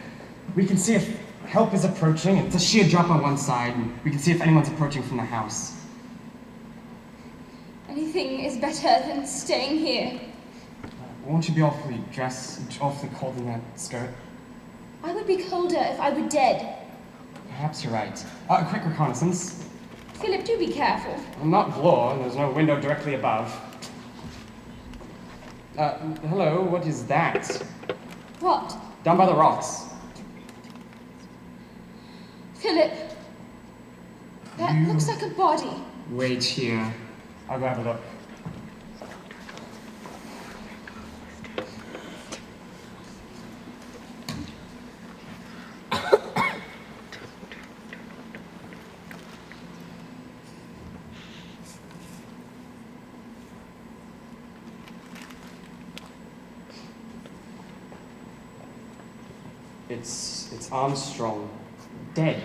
S4: We can see if help is approaching. It's a sheer drop on one side, and we can see if anyone's approaching from the house.
S11: Anything is better than staying here.
S4: Won't you be awfully cold in that skirt?
S11: I would be colder if I were dead.
S4: Perhaps you're right. Quick reconnaissance.
S11: Philip, do be careful.
S4: I'm not Blore, and there's no window directly above. Hello, what is that?
S11: What?
S4: Down by the rocks.
S11: Philip. That looks like a body.
S4: Wait here. I'll go have a look. It's Armstrong. Dead.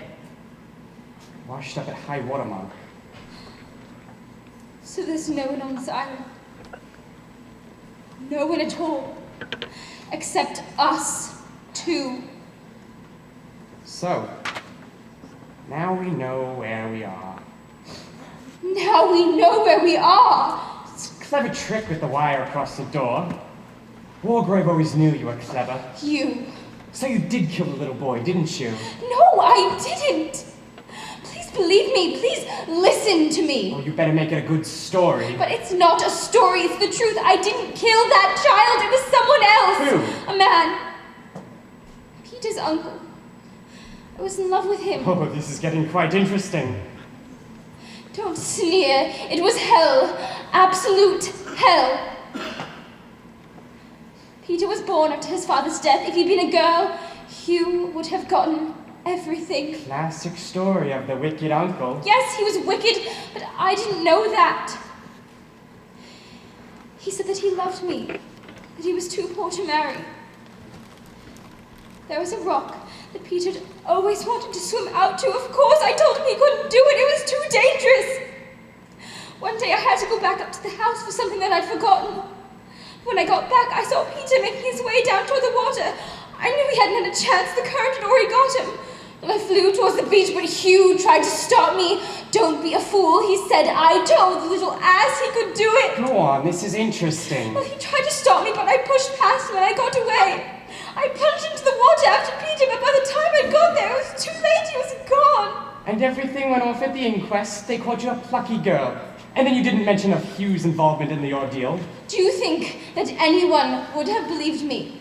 S4: Washed up at high water mark.
S11: So there's no one on this island. No one at all. Except us two.
S4: So, now we know where we are.
S11: Now we know where we are.
S4: It's a clever trick with the wire across the door. Wargrave always knew you were clever.
S11: You.
S4: So you did kill the little boy, didn't you?
S11: No, I didn't. Please believe me. Please listen to me.
S4: Oh, you better make it a good story.
S11: But it's not a story. It's the truth. I didn't kill that child. It was someone else.
S4: Who?
S11: A man. Peter's uncle. I was in love with him.
S4: Oh, this is getting quite interesting.
S11: Don't sneer. It was hell. Absolute hell. Peter was born after his father's death. If he'd been a girl, Hugh would have gotten everything.
S4: Classic story of the wicked uncle.
S11: Yes, he was wicked, but I didn't know that. He said that he loved me, that he was too poor to marry. There was a rock that Peter always wanted to swim out to. Of course, I told him he couldn't do it. It was too dangerous. One day I had to go back up to the house for something that I'd forgotten. When I got back, I saw Peter making his way down toward the water. I knew he hadn't had a chance. The current had already got him. I flew towards the beach, but Hugh tried to stop me. Don't be a fool, he said. I told the little ass he could do it.
S4: Go on, this is interesting.
S11: Well, he tried to stop me, but I pushed past him and I got away. I plunged into the water after Peter, but by the time I got there, it was too late. He was gone.
S4: And everything went off at the inquest. They called you a plucky girl. And then you didn't mention of Hugh's involvement in the ordeal.
S11: Do you think that anyone would have believed me?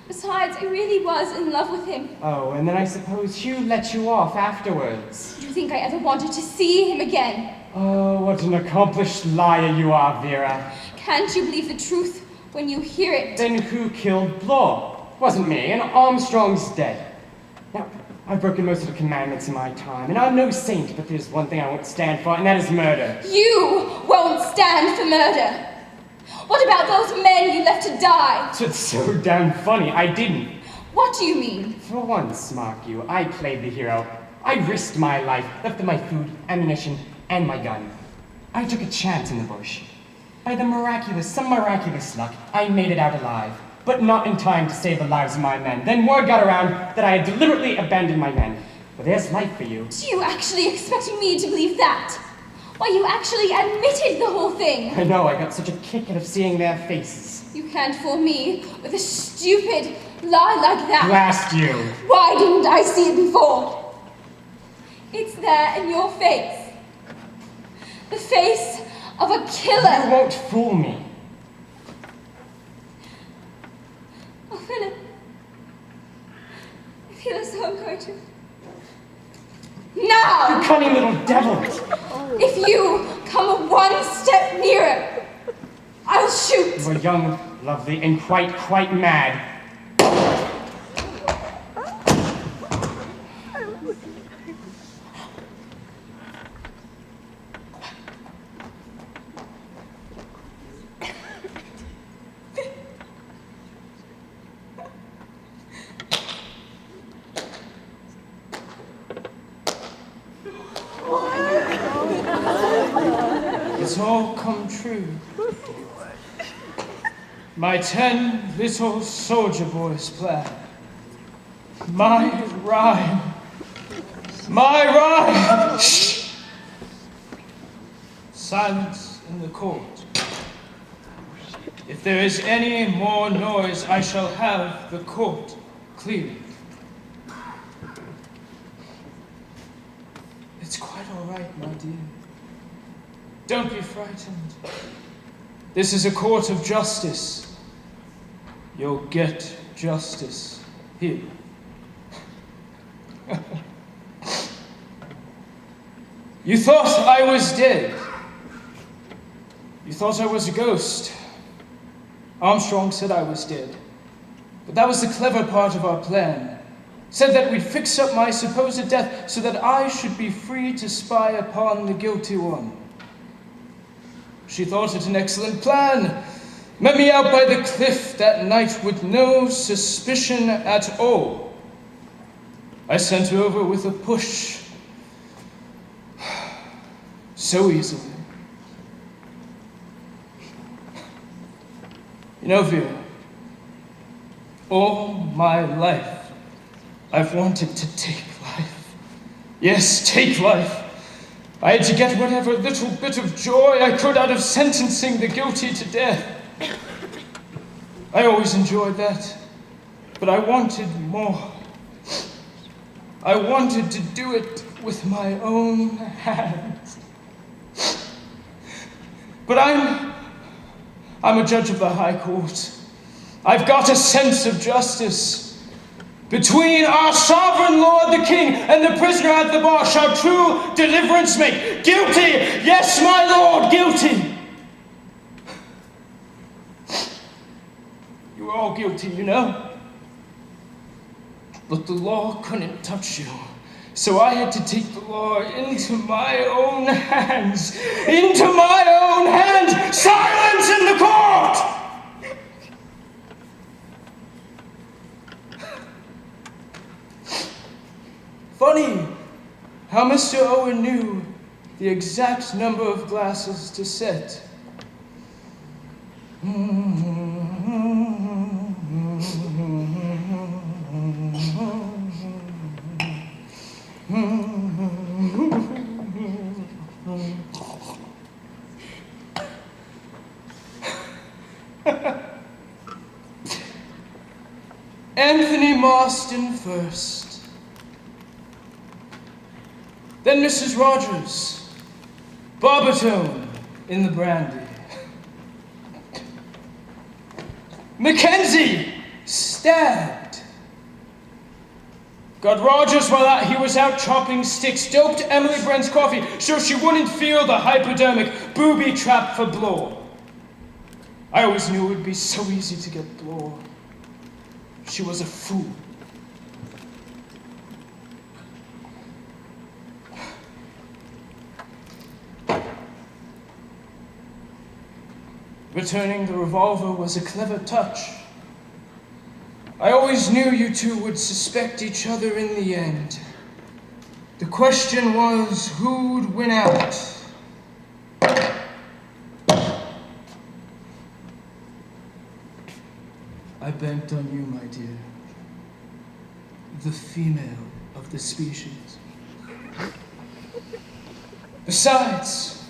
S11: Besides, I really was in love with him.
S4: Oh, and then I suppose Hugh let you off afterwards.
S11: Do you think I ever wanted to see him again?
S4: Oh, what an accomplished liar you are, Vera.
S11: Can't you believe the truth when you hear it?
S4: Then who killed Blore? Wasn't me, and Armstrong's dead. Now, I've broken most of the commandments in my time, and I'm no saint, but there's one thing I won't stand for, and that is murder.
S11: You won't stand for murder. What about those men you left to die?
S4: It's so damn funny, I didn't.
S11: What do you mean?
S4: For once, mark you, I played the hero. I risked my life, left them my food, ammunition, and my gun. I took a chance in the bush. By some miraculous luck, I made it out alive. But not in time to save the lives of my men. Then word got around that I had deliberately abandoned my men. But there's life for you.
S11: Do you actually expect me to believe that? Why, you actually admitted the whole thing.
S4: I know, I got such a kick out of seeing their faces.
S11: You can't fool me with a stupid lie like that.
S4: Blast you.
S11: Why didn't I see it before? It's there in your face. The face of a killer.
S4: You won't fool me.
S11: Oh, Philip. I feel as though I'm going to... Now!
S4: You cunning little devil!
S11: If you come one step nearer, I'll shoot!
S4: You are young, lovely, and quite mad.
S5: It's all come true. My 10 little soldier boys' plan. My rhyme. My rhyme! Shh! Silence in the court. If there is any more noise, I shall have the court cleared. It's quite all right, my dear. Don't be frightened. This is a court of justice. You'll get justice here. You thought I was dead. You thought I was a ghost. Armstrong said I was dead. But that was the clever part of our plan. Said that we'd fix up my supposed death so that I should be free to spy upon the guilty one. She thought it an excellent plan. Met me out by the cliff that night with no suspicion at all. I sent her over with a push. So easily. You know, Vera, all my life, I've wanted to take life. Yes, take life. I had to get whatever little bit of joy I could out of sentencing the guilty to death. I always enjoyed that, but I wanted more. I wanted to do it with my own hands. But I'm a judge of the High Court. I've got a sense of justice. Between our sovereign Lord the King and the prisoner at the bar shall true deliverance make. Guilty! Yes, my lord, guilty! You were all guilty, you know. But the law couldn't touch you. So I had to take the law into my own hands. Into my own hands! Silence in the court! Funny how Mr. Owen knew the exact number of glasses to set. Anthony Marston first. Then Mrs. Rogers. Barbertone in the brandy. Mackenzie stabbed. Got Rogers while he was out chopping sticks. Doped Emily Brent's coffee so she wouldn't feel the hypodermic booby trap for Blore. I always knew it would be so easy to get Blore. She was a fool. Returning the revolver was a clever touch. I always knew you two would suspect each other in the end. The question was, who'd win out? I banked on you, my dear. The female of the species. Besides,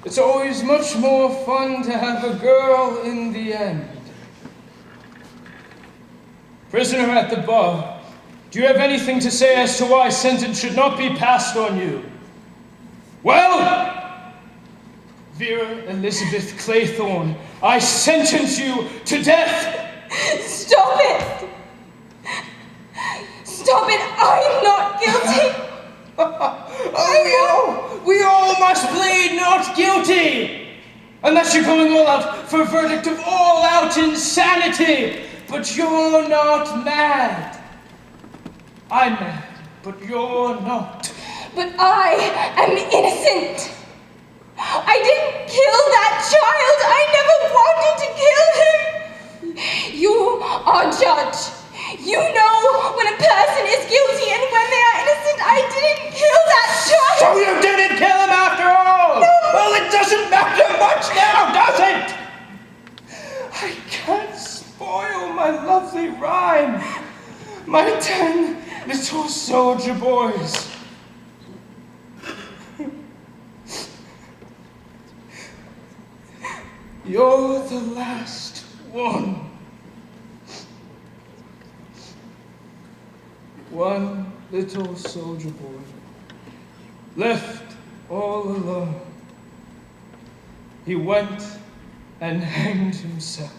S5: it's always much more fun to have a girl in the end. Prisoner at the bar, do you have anything to say as to why sentence should not be passed on you? Well, Vera Elizabeth Claythorne, I sentence you to death!
S2: Stop it! Stop it! I'm not guilty!
S5: We all must plead not guilty! Unless you're going all out for a verdict of all-out insanity! But you're not mad. I'm mad, but you're not.
S2: But I am innocent! I didn't kill that child! I never wanted to kill him! You are judge. You know when a person is guilty and when they are innocent. I didn't kill that child!
S5: So you didn't kill him after all!
S2: No!
S5: Well, it doesn't matter much now, does it? I can't spoil my lovely rhyme. My 10 little soldier boys. You're the last one. One little soldier boy, left all alone. He went and hanged himself.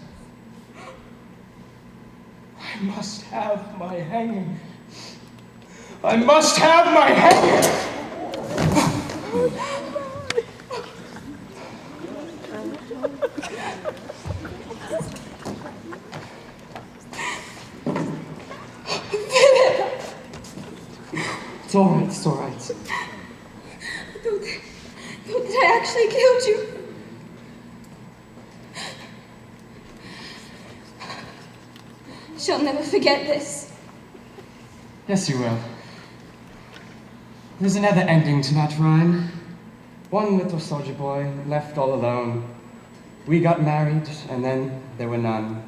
S5: I must have my hanging. I must have my hanging!
S4: It's all right, it's all right.
S2: I thought that I actually killed you. She'll never forget this.
S4: Yes, you will. There's another ending to that rhyme. One little soldier boy left all alone. We got married, and then there were none.